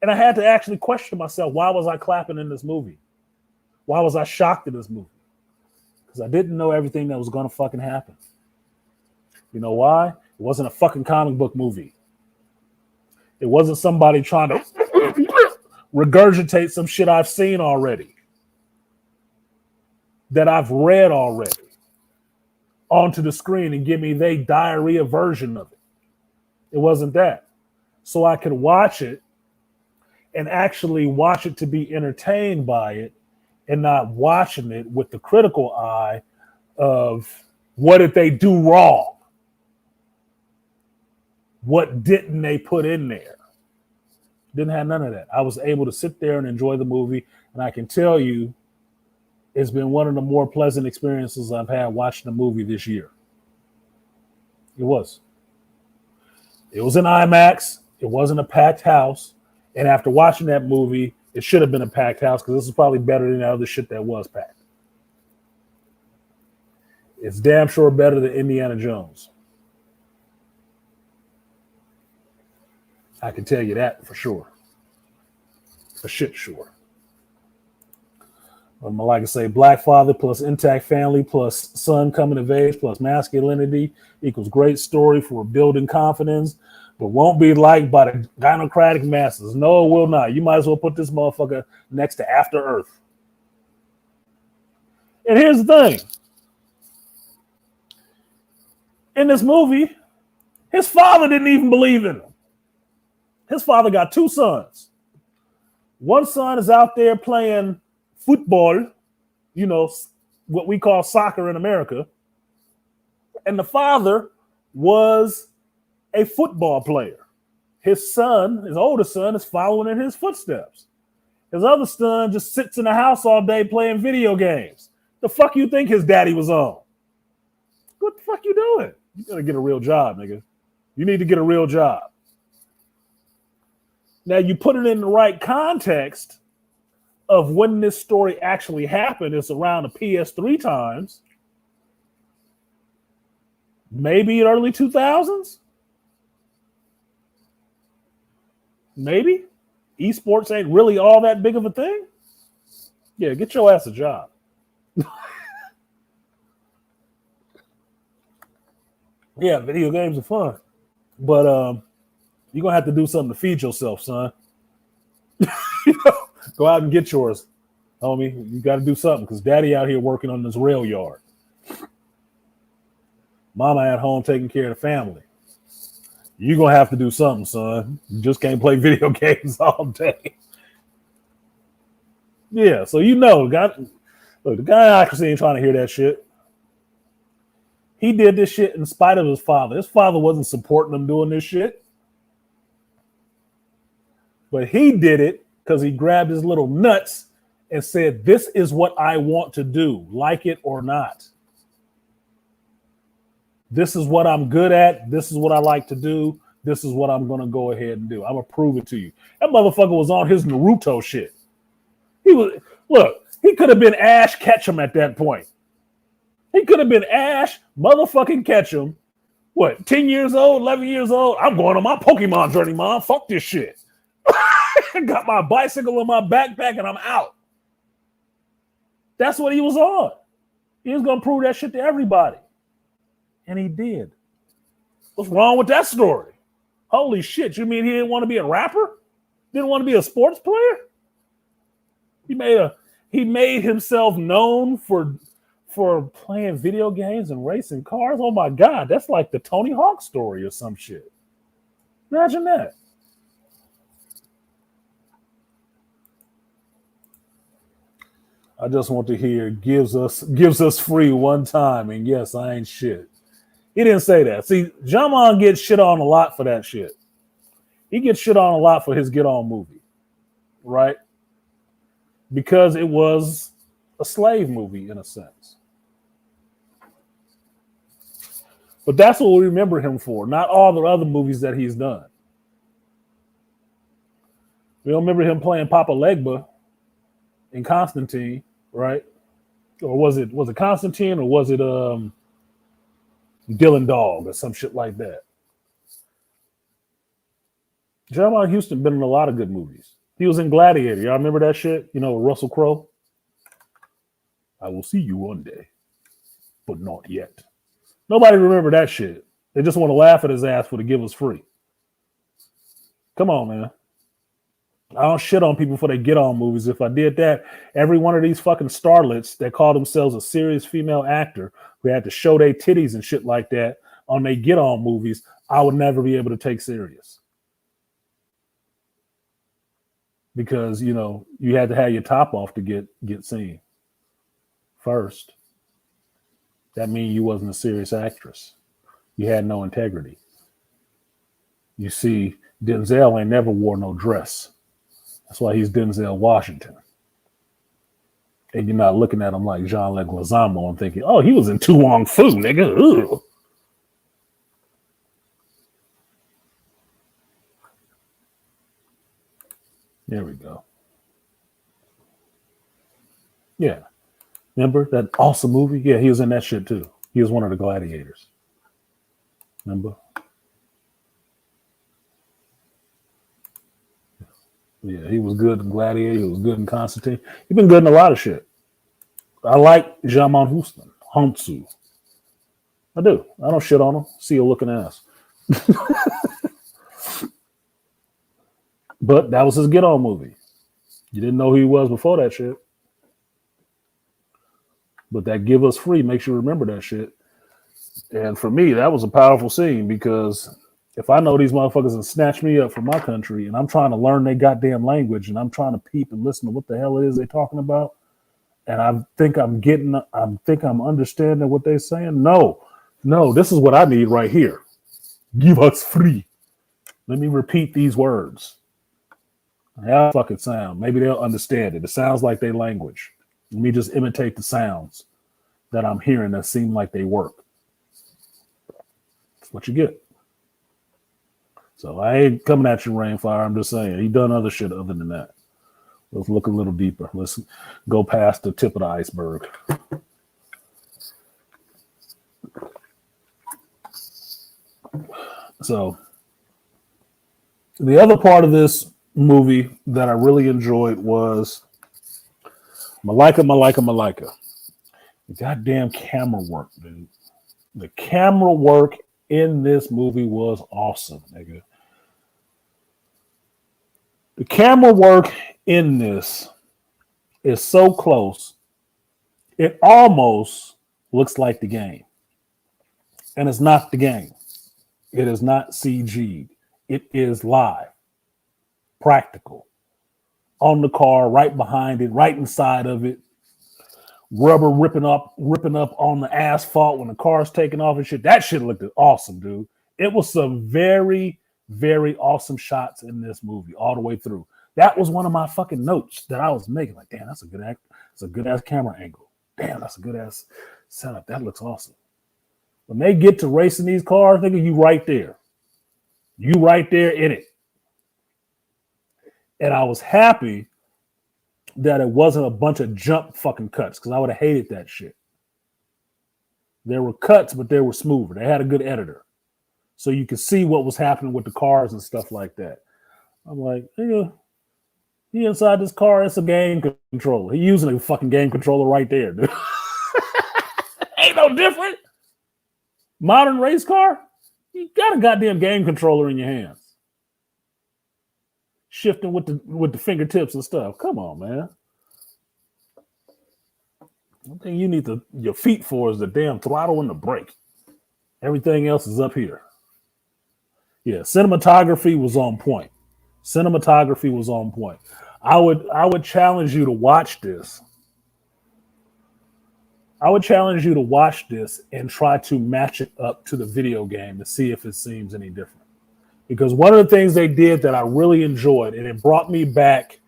And I had to actually question myself, why was I clapping in this movie? Why was I shocked in this movie? Because I didn't know everything that was going to fucking happen. You know why? It wasn't a fucking comic book movie. It wasn't somebody trying to regurgitate some shit I've seen already, that I've read already, onto the screen and give me their diarrhea version of it. It wasn't that. So I could watch it and actually watch it to be entertained by it and not watching it with the critical eye of what did they do wrong? What didn't they put in there? Didn't have none of that. I was able to sit there and enjoy the movie, and I can tell you it's been one of the more pleasant experiences I've had watching the movie this year. It was. It was in IMAX. It wasn't a packed house. And after watching that movie, it should have been a packed house because this is probably better than the other shit that was packed. It's damn sure better than Indiana Jones. I can tell you that for sure. For shit sure. Like I say, black father plus intact family plus son coming of age plus masculinity equals great story for building confidence, but won't be liked by the gynocratic masses. No, it will not. You might as well put this motherfucker next to After Earth. And here's the thing. In this movie, his father didn't even believe in him. His father got 2 sons. One son is out there playing football, you know, what we call soccer in America. And the father was a football player. His son, his older son, is following in his footsteps. His other son just sits in the house all day playing video games. The fuck you think his daddy was on? What the fuck you doing? You gotta get a real job, nigga. You need to get a real job. Now, you put it in the right context of when this story actually happened. It's around the PS3 times. Maybe early 2000s. Maybe. esports ain't really all that big of a thing, yeah, get your ass a job. Yeah, video games are fun, but you're gonna have to do something to feed yourself, son. Go out and get yours, homie. You got to do something because daddy out here working on this rail yard. Mama at home taking care of the family. You're going to have to do something, son. You just can't play video games all day. Yeah, so the guy actually ain't trying to hear that shit. He did this shit in spite of his father. His father wasn't supporting him doing this shit. But he did it because he grabbed his little nuts and said, this is what I want to do, like it or not. This is what I'm good at. This is what I like to do. This is what I'm going to go ahead and do. I'm going to prove it to you. That motherfucker was on his Naruto shit. He could have been Ash Ketchum at that point. He could have been Ash motherfucking Ketchum. What, 10 years old, 11 years old? I'm going on my Pokemon journey, mom. Fuck this shit. Got my bicycle in my backpack and I'm out. That's what he was on. He was going to prove that shit to everybody. And he did. What's wrong with that story? Holy shit. You mean he didn't want to be a rapper? Didn't want to be a sports player? He made himself known for playing video games and racing cars. Oh my God. That's like the Tony Hawk story or some shit. Imagine that. I just want to hear gives us free one time, and yes, I ain't shit. He didn't say that. See, Jaman gets shit on a lot for that shit. He gets shit on a lot for his Get On movie, right? Because it was a slave movie in a sense. But that's what we remember him for, not all the other movies that he's done. We don't remember him playing Papa Legba in Constantine, right? Or was it Constantine, or was it Dylan Dog or some shit like that? Jeremiah Houston been in a lot of good movies. He was in Gladiator. Y'all remember that shit? You know, Russell Crowe. I will see you one day, but not yet. Nobody remember that shit. They just want to laugh at his ass for the give us free. Come on, man. I don't shit on people for their Get On movies. If I did that, every one of these fucking starlets that call themselves a serious female actor who had to show their titties and shit like that on their Get On movies, I would never be able to take serious. Because, you know, you had to have your top off to get seen first. That means you wasn't a serious actress. You had no integrity. You see, Denzel ain't never wore no dress. That's why he's Denzel Washington. And you're not looking at him like Jean Leguizamo and thinking, oh, he was in Tu Wong Fu, nigga. Ugh. There we go. Yeah. Remember that awesome movie? Yeah, he was in that shit too. He was one of the gladiators. Remember? Yeah, he was good in Gladiator. He was good in Constantine. He's been good in a lot of shit. I like Jaman Houston. Hantsu. I do. I don't shit on him. See a looking ass. But that was his Get On movie. You didn't know who he was before that shit. But that Give Us Free makes you remember that shit. And for me, that was a powerful scene because if I know these motherfuckers and snatch me up from my country and I'm trying to learn their goddamn language and I'm trying to peep and listen to what the hell it is they're talking about, and I think I'm understanding what they're saying. No, this is what I need right here. Give us free. Let me repeat these words. How fucking sound? Maybe they'll understand it. It sounds like their language. Let me just imitate the sounds that I'm hearing that seem like they work. That's what you get. So I ain't coming at you, Rainfire. I'm just saying he done other shit other than that. Let's look a little deeper. Let's go past the tip of the iceberg. So the other part of this movie that I really enjoyed was Malika. The goddamn camera work, dude. The camera work in this movie was awesome, nigga. The camera work in this is so close, it almost looks like the game. And it's not the game. It is not CG'd. It is live, practical. On the car, right behind it, right inside of it. Rubber ripping up on the asphalt when the car's taking off and shit. That shit looked awesome, dude. It was some very, very awesome shots in this movie all the way through. That was one of my fucking notes that I was making. Like, damn, that's a good ass camera angle. Damn, that's a good ass setup. That looks awesome. When they get to racing these cars, nigga, you right there. You right there in it. And I was happy that it wasn't a bunch of jump fucking cuts because I would have hated that shit. There were cuts, but they were smoother. They had a good editor. So you could see what was happening with the cars and stuff like that. I'm like, nigga, he inside this car, it's a game controller. He using a fucking game controller right there, dude. Ain't no different. Modern race car, you got a goddamn game controller in your hands. Shifting with the fingertips and stuff. Come on, man. One thing you need your feet for is the damn throttle and the brake. Everything else is up here. Yeah, cinematography was on point. I would challenge you to watch this. And try to match it up to the video game to see if it seems any different. Because one of the things they did that I really enjoyed, and it brought me back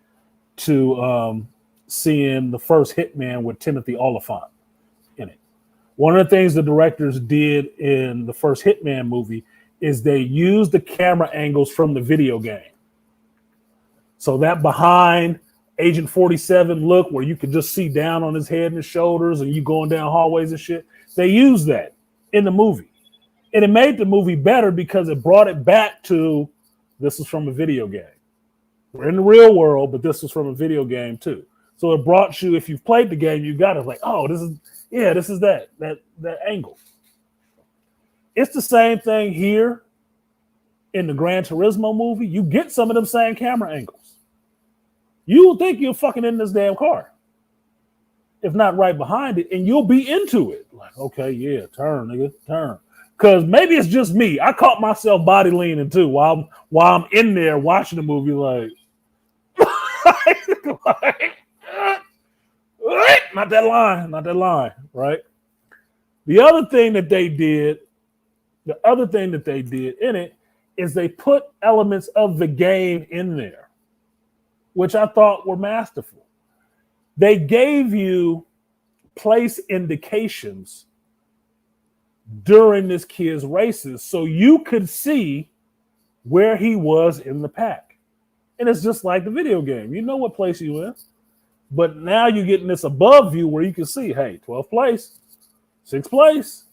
to seeing the first Hitman with Timothy Olyphant in it. One of the things the directors did in the first Hitman movie is they used the camera angles from the video game. So that behind Agent 47 look where you could just see down on his head and his shoulders and you going down hallways and shit, they used that in the movie. And it made the movie better because it brought it back to this is from a video game. We're in the real world, but this is from a video game too. So it brought you, if you've played the game, you got it like, oh, this is that angle. It's the same thing here in the Gran Turismo movie. You get some of them same camera angles. You will think you're fucking in this damn car. If not right behind it, and you'll be into it. Like, okay, yeah, turn, nigga, turn. Because maybe it's just me. I caught myself body leaning too while I'm in there watching the movie. Like, not that line, right? The other thing that they did in it is they put elements of the game in there, which I thought were masterful. They gave you place indications during this kid's races so you could see where he was in the pack. And it's just like the video game. You know what place you in. But now you're getting this above view where you can see, hey, 12th place, 6th place,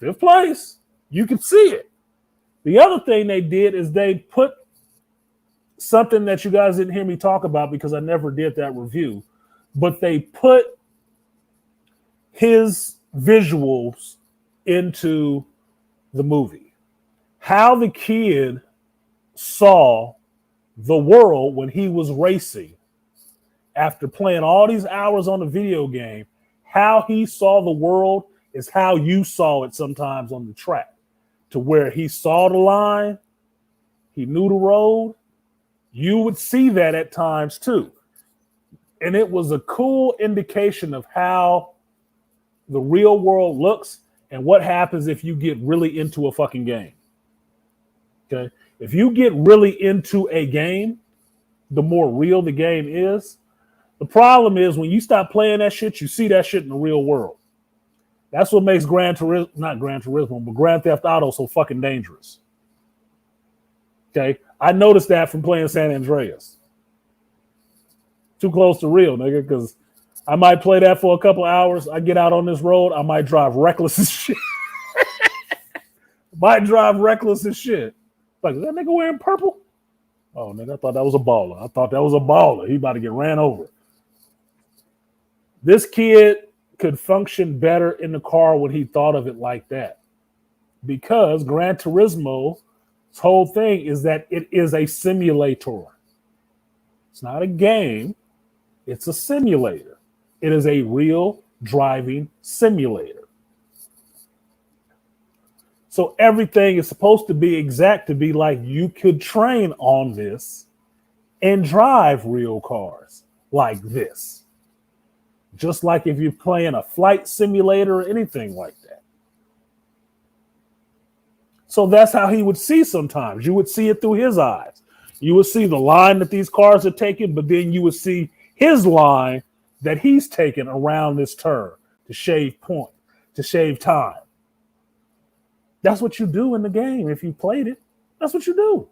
5th place. You can see it. The other thing they did is they put something that you guys didn't hear me talk about because I never did that review, but they put his visuals into the movie. How the kid saw the world when he was racing after playing all these hours on the video game, how he saw the world is how you saw it sometimes on the track, to where he saw the line, he knew the road. You would see that at times too. And it was a cool indication of how the real world looks and what happens if you get really into a fucking game. Okay? If you get really into a game, the more real the game is. The problem is when you stop playing that shit, you see that shit in the real world. That's what makes Gran Turismo, but Grand Theft Auto so fucking dangerous. Okay? I noticed that from playing San Andreas. Too close to real, nigga, because I might play that for a couple hours. I get out on this road, I might drive reckless as shit. Like, is that nigga wearing purple? Oh, nigga, I thought that was a baller. I thought that was a baller. He about to get ran over. This kid could function better in the car when he thought of it like that. Because Gran Turismo's whole thing is that it is a simulator. It's not a game, it's a simulator. It is a real driving simulator. So everything is supposed to be exact to be like you could train on this and drive real cars like this. Just like if you're playing a flight simulator or anything like that. So that's how he would see sometimes. You would see it through his eyes. You would see the line that these cars are taking, but then you would see his line that he's taking around this turn to shave point, to shave time. That's what you do in the game if you played it. That's what you do.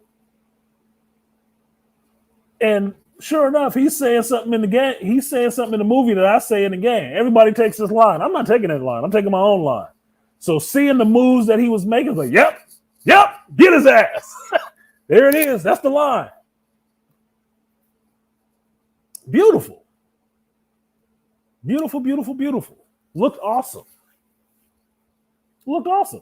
And sure enough, he's saying something in the game. He's saying something in the movie that I say in the game. Everybody takes this line. I'm not taking that line. I'm taking my own line. So seeing the moves that he was making, like, yep, get his ass. There it is. That's the line. Beautiful. Beautiful, beautiful, beautiful. Looked awesome. Looked awesome.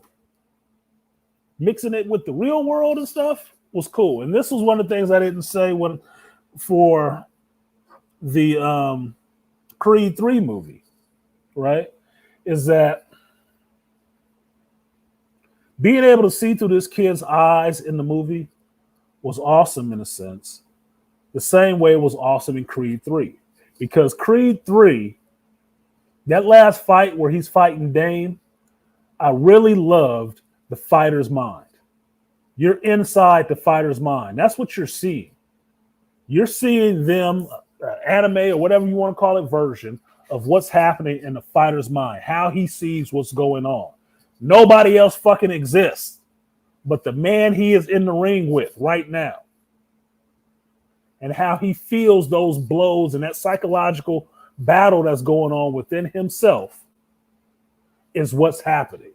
Mixing it with the real world and stuff was cool. And this was one of the things I didn't say for the Creed 3 movie, right? Is that being able to see through this kid's eyes in the movie was awesome in a sense. The same way it was awesome in Creed 3. Because Creed 3, that last fight where he's fighting Dame, I really loved the fighter's mind. You're inside the fighter's mind. That's what you're seeing. You're seeing them, anime or whatever you want to call it, version of what's happening in the fighter's mind, how he sees what's going on. Nobody else fucking exists but the man he is in the ring with right now. And how he feels those blows and that psychological battle that's going on within himself is what's happening.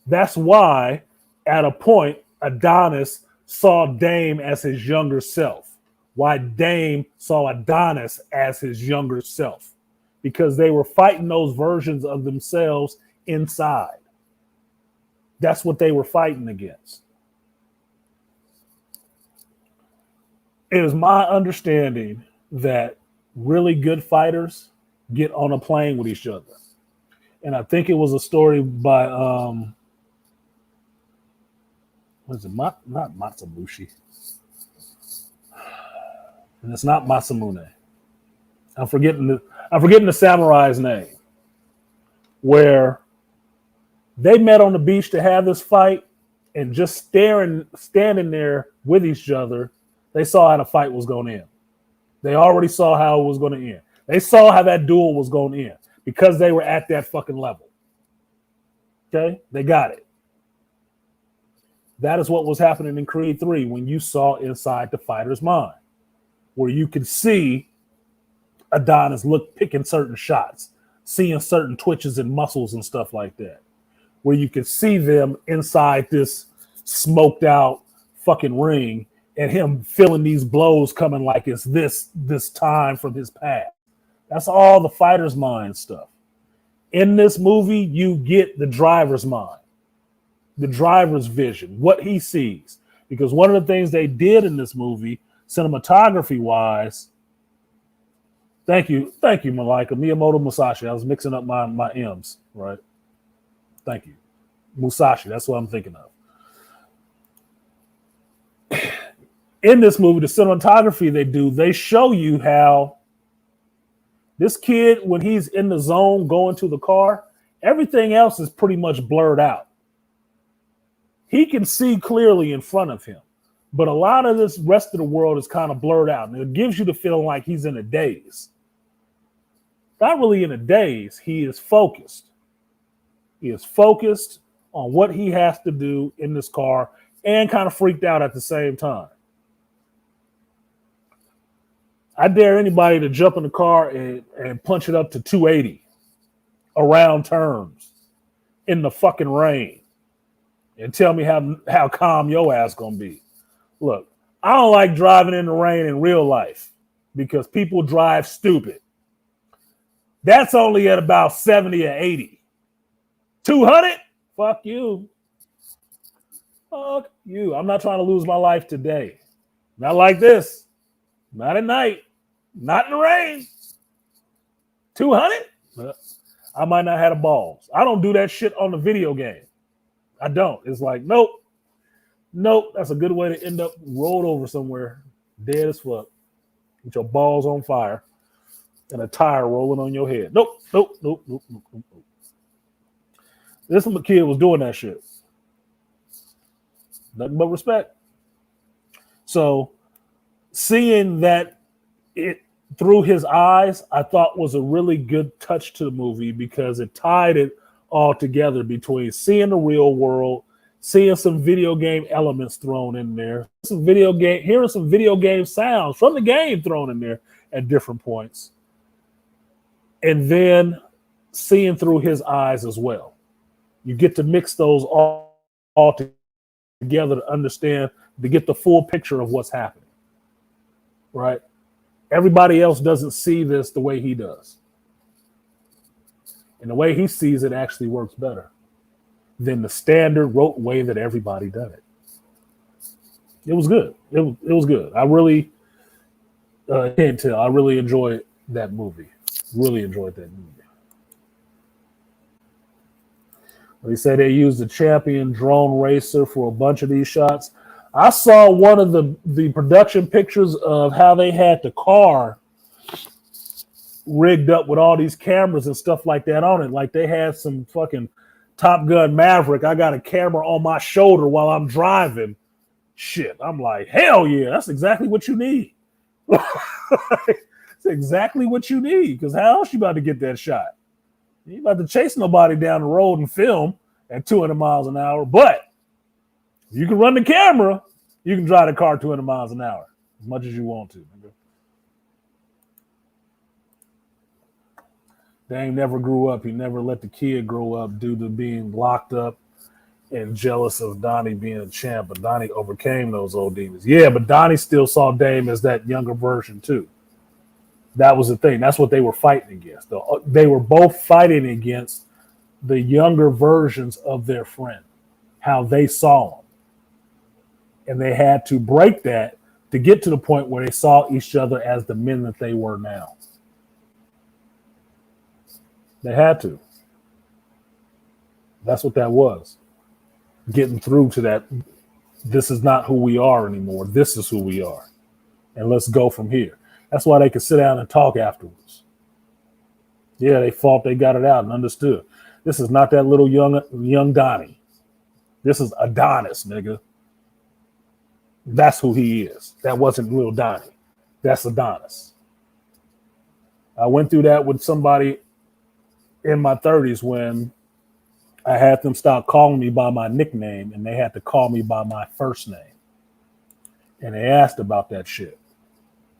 That's why, at a point, Adonis saw Dame as his younger self. Why Dame saw Adonis as his younger self. Because they were fighting those versions of themselves inside. That's what they were fighting against. It is my understanding that really good fighters get on a plane with each other. And I think it was a story by, what is it? Not Matsubushi. And it's not Masamune. I'm forgetting the samurai's name. Where they met on the beach to have this fight, and just standing there with each other, they saw how the fight was going to end. They already saw how it was going to end. They saw how that duel was going to end because they were at that fucking level. Okay? They got it. That is what was happening in Creed 3 when you saw inside the fighter's mind, where you could see Adonis picking certain shots, seeing certain twitches and muscles and stuff like that, where you could see them inside this smoked out fucking ring and him feeling these blows coming like it's this time from his past. That's all the fighter's mind stuff. In this movie, you get the driver's mind, the driver's vision, what he sees. Because one of the things they did in this movie, cinematography-wise, thank you, Malika, Miyamoto Musashi. I was mixing up my M's, right? Thank you. Musashi, that's what I'm thinking of. In this movie, the cinematography they show you how this kid, when he's in the zone going to the car, everything else is pretty much blurred out. He can see clearly in front of him, but a lot of this rest of the world is kind of blurred out, and it gives you the feeling like he's in a daze. Not really in a daze, he is focused. He is focused on what he has to do in this car and kind of freaked out at the same time. I dare anybody to jump in the car and punch it up to 280 around turns in the fucking rain and tell me how calm your ass gonna be. Look, I don't like driving in the rain in real life because people drive stupid. That's only at about 70 or 80. 200? Fuck you. Fuck you. I'm not trying to lose my life today. Not like this. Not at night. Not in the rain. 200? I might not have the balls. I don't do that shit on the video game. I don't. It's like, nope. That's a good way to end up rolled over somewhere, dead as fuck, with your balls on fire and a tire rolling on your head. Nope. This kid was doing that shit. Nothing but respect. So seeing that it through his eyes, I thought was a really good touch to the movie because it tied it all together between seeing the real world, seeing some video game elements thrown in there, hearing some video game sounds from the game thrown in there at different points, and then seeing through his eyes as well. You get to mix those all together to understand, to get the full picture of what's happening, right? Everybody else doesn't see this the way he does. And the way he sees it actually works better than the standard rote way that everybody done it. It was good. It was good. I really can't tell. I really enjoyed that movie. Really enjoyed that movie. They say they used the Champion drone racer for a bunch of these shots. I saw one of the production pictures of how they had the car rigged up with all these cameras and stuff like that on it. Like they had some fucking Top Gun Maverick. I got a camera on my shoulder while I'm driving. Shit. I'm like, hell yeah, that's exactly what you need. It's exactly what you need. Because how else you about to get that shot? You about to chase nobody down the road and film at 200 miles an hour. But you can run the camera. You can drive the car 200 miles an hour as much as you want to. Dang never grew up. He never let the kid grow up due to being locked up and jealous of Donnie being a champ. But Donnie overcame those old demons. Yeah, but Donnie still saw Dame as that younger version too. That was the thing. That's what they were fighting against. They were both fighting against the younger versions of their friend, how they saw him. And they had to break that to get to the point where they saw each other as the men that they were now. They had to. That's what that was. Getting through to that. This is not who we are anymore. This is who we are. And let's go from here. That's why they could sit down and talk afterwards. Yeah, they fought, they got it out and understood. This is not that little young Donnie. This is Adonis, nigga. That's who he is. That wasn't little Donnie. That's Adonis. I went through that with somebody in my 30s when I had them stop calling me by my nickname and they had to call me by my first name. And they asked about that shit.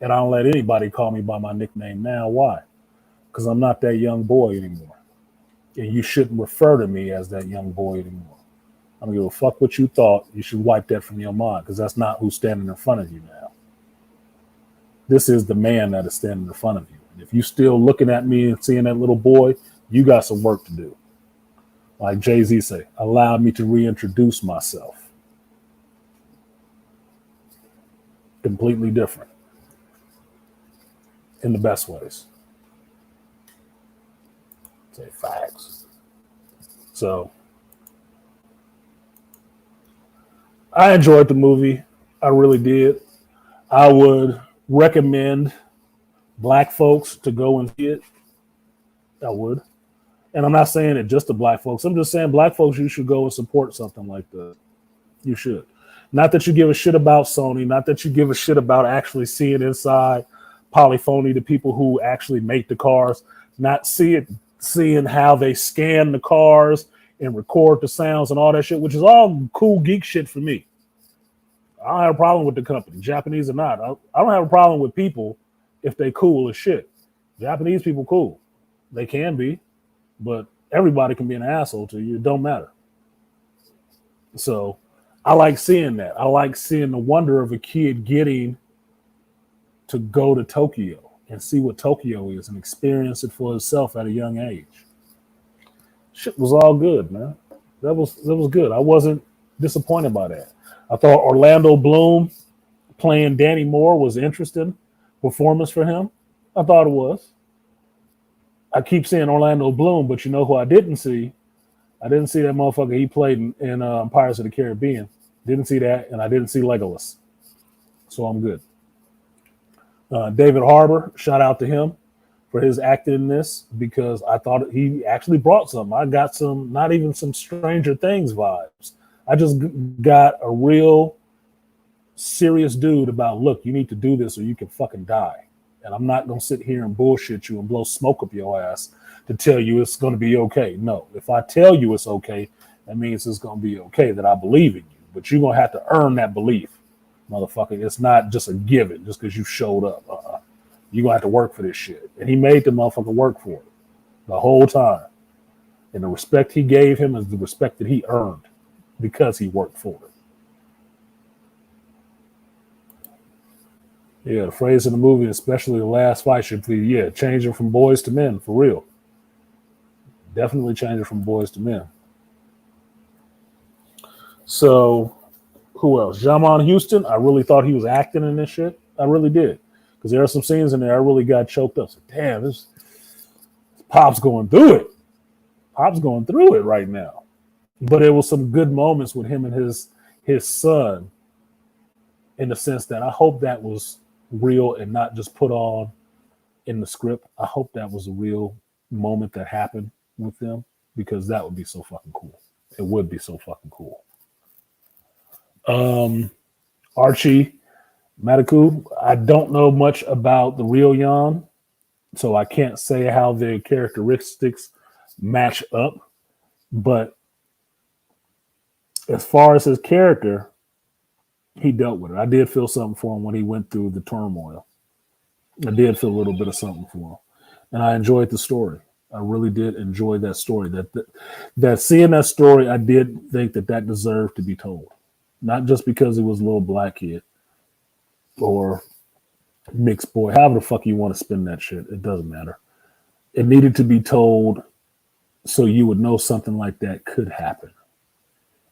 And I don't let anybody call me by my nickname now. Why? Because I'm not that young boy anymore. And you shouldn't refer to me as that young boy anymore. I don't give a fuck what you thought. You should wipe that from your mind because that's not who's standing in front of you now. This is the man that is standing in front of you. And if you're still looking at me and seeing that little boy, you got some work to do. Like Jay-Z say, allow me to reintroduce myself. Completely different. In the best ways. Say facts. So I enjoyed the movie. I really did. I would recommend black folks to go and see it. I would. And I'm not saying it just to black folks. I'm just saying black folks, you should go and support something like that. You should. Not that you give a shit about Sony. Not that you give a shit about actually seeing inside Polyphony, the people who actually make the cars. Not seeing how they scan the cars and record the sounds and all that shit, which is all cool geek shit for me. I don't have a problem with the company, Japanese or not. I don't have a problem with people if they cool as shit. Japanese people cool. They can be, but everybody can be an asshole to you. It don't matter. So I like seeing that. I like seeing the wonder of a kid getting to go to Tokyo and see what Tokyo is and experience it for himself at a young age. Shit was all good, man. That was good. I wasn't disappointed by that. I thought Orlando Bloom playing Danny Moore was interesting performance for him. I thought it was. I keep saying Orlando Bloom, but you know who I didn't see? I didn't see that motherfucker he played in Pirates of the Caribbean. Didn't see that, and I didn't see Legolas. So I'm good. David Harbour, shout out to him for his acting in this because I thought he actually brought some. I got some, not even some Stranger Things vibes. I just got a real serious dude about, look, you need to do this or you can fucking die. And I'm not going to sit here and bullshit you and blow smoke up your ass to tell you it's going to be okay. No, if I tell you it's okay, that means it's going to be okay, that I believe in you. But you're going to have to earn that belief, motherfucker. It's not just a given just because you showed up. You're going to have to work for this shit. And he made the motherfucker work for it the whole time. And the respect he gave him is the respect that he earned because he worked for it. Yeah, the phrase in the movie, especially the last fight, should be, changing from boys to men, for real. Definitely changing from boys to men. So, who else? Jamon Houston, I really thought he was acting in this shit. I really did. Because there are some scenes in there I really got choked up. So, damn, this Pop's going through it. Pop's going through it right now. But it was some good moments with him and his son, in the sense that I hope that was real and not just put on in the script. I hope that was a real moment that happened with them, because that would be so fucking cool. It would be so fucking cool. Archie Mataku, I don't know much about the real Jan, so I can't say how their characteristics match up. But as far as his character, he dealt with it. I did feel something for him when he went through the turmoil. I did feel a little bit of something for him. And I enjoyed the story. I really did enjoy that story. That seeing that story, I did think that deserved to be told. Not just because he was a little black kid or mixed boy, however the fuck you want to spin that shit. It doesn't matter. It needed to be told so you would know something like that could happen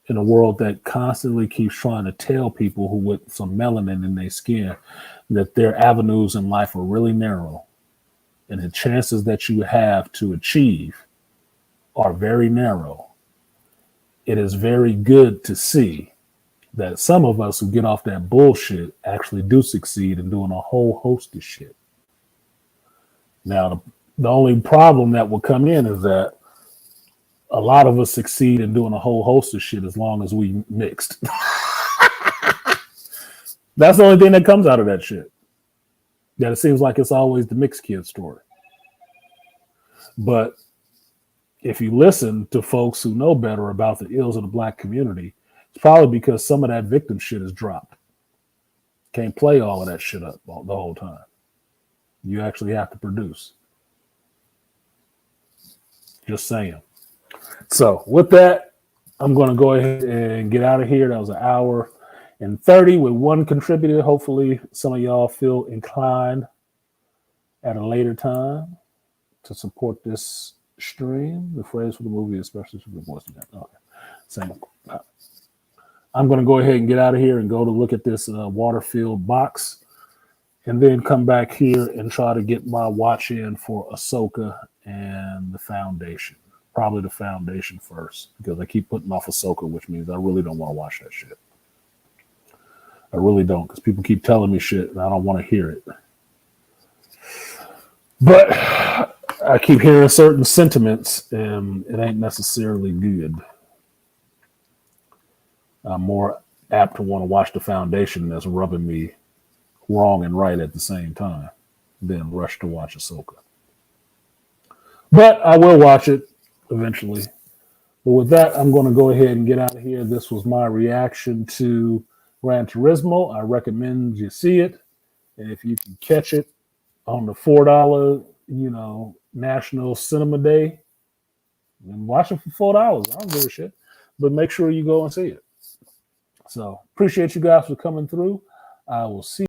in a world that constantly keeps trying to tell people who with some melanin in their skin that their avenues in life are really narrow and the chances that you have to achieve are very narrow. It is very good to see that some of us who get off that bullshit actually do succeed in doing a whole host of shit. Now, the only problem that will come in is that a lot of us succeed in doing a whole host of shit as long as we mixed. That's the only thing that comes out of that shit. That it seems like it's always the mixed kid story. But if you listen to folks who know better about the ills of the black community, it's probably because some of that victim shit is dropped. Can't play all of that shit up the whole time. You actually have to produce. Just saying. So with that, I'm going to go ahead and get out of here. That was an hour and 30 with one contributor. Hopefully some of y'all feel inclined at a later time to support this stream. The phrase for the movie, especially for the voice. Okay. Same. I'm going to go ahead and get out of here and go to look at this water-filled box and then come back here and try to get my watch in for Ahsoka and the Foundation. Probably the Foundation first, because I keep putting off Ahsoka, which means I really don't want to watch that shit. I really don't, because people keep telling me shit and I don't want to hear it. But I keep hearing certain sentiments and it ain't necessarily good. I'm more apt to want to watch the Foundation that's rubbing me wrong and right at the same time than rush to watch Ahsoka. But I will watch it eventually. But with that, I'm going to go ahead and get out of here. This was my reaction to Gran Turismo. I recommend you see it. And if you can catch it on the $4, National Cinema Day, then watch it for $4. I don't give a shit. But make sure you go and see it. So appreciate you guys for coming through. I will see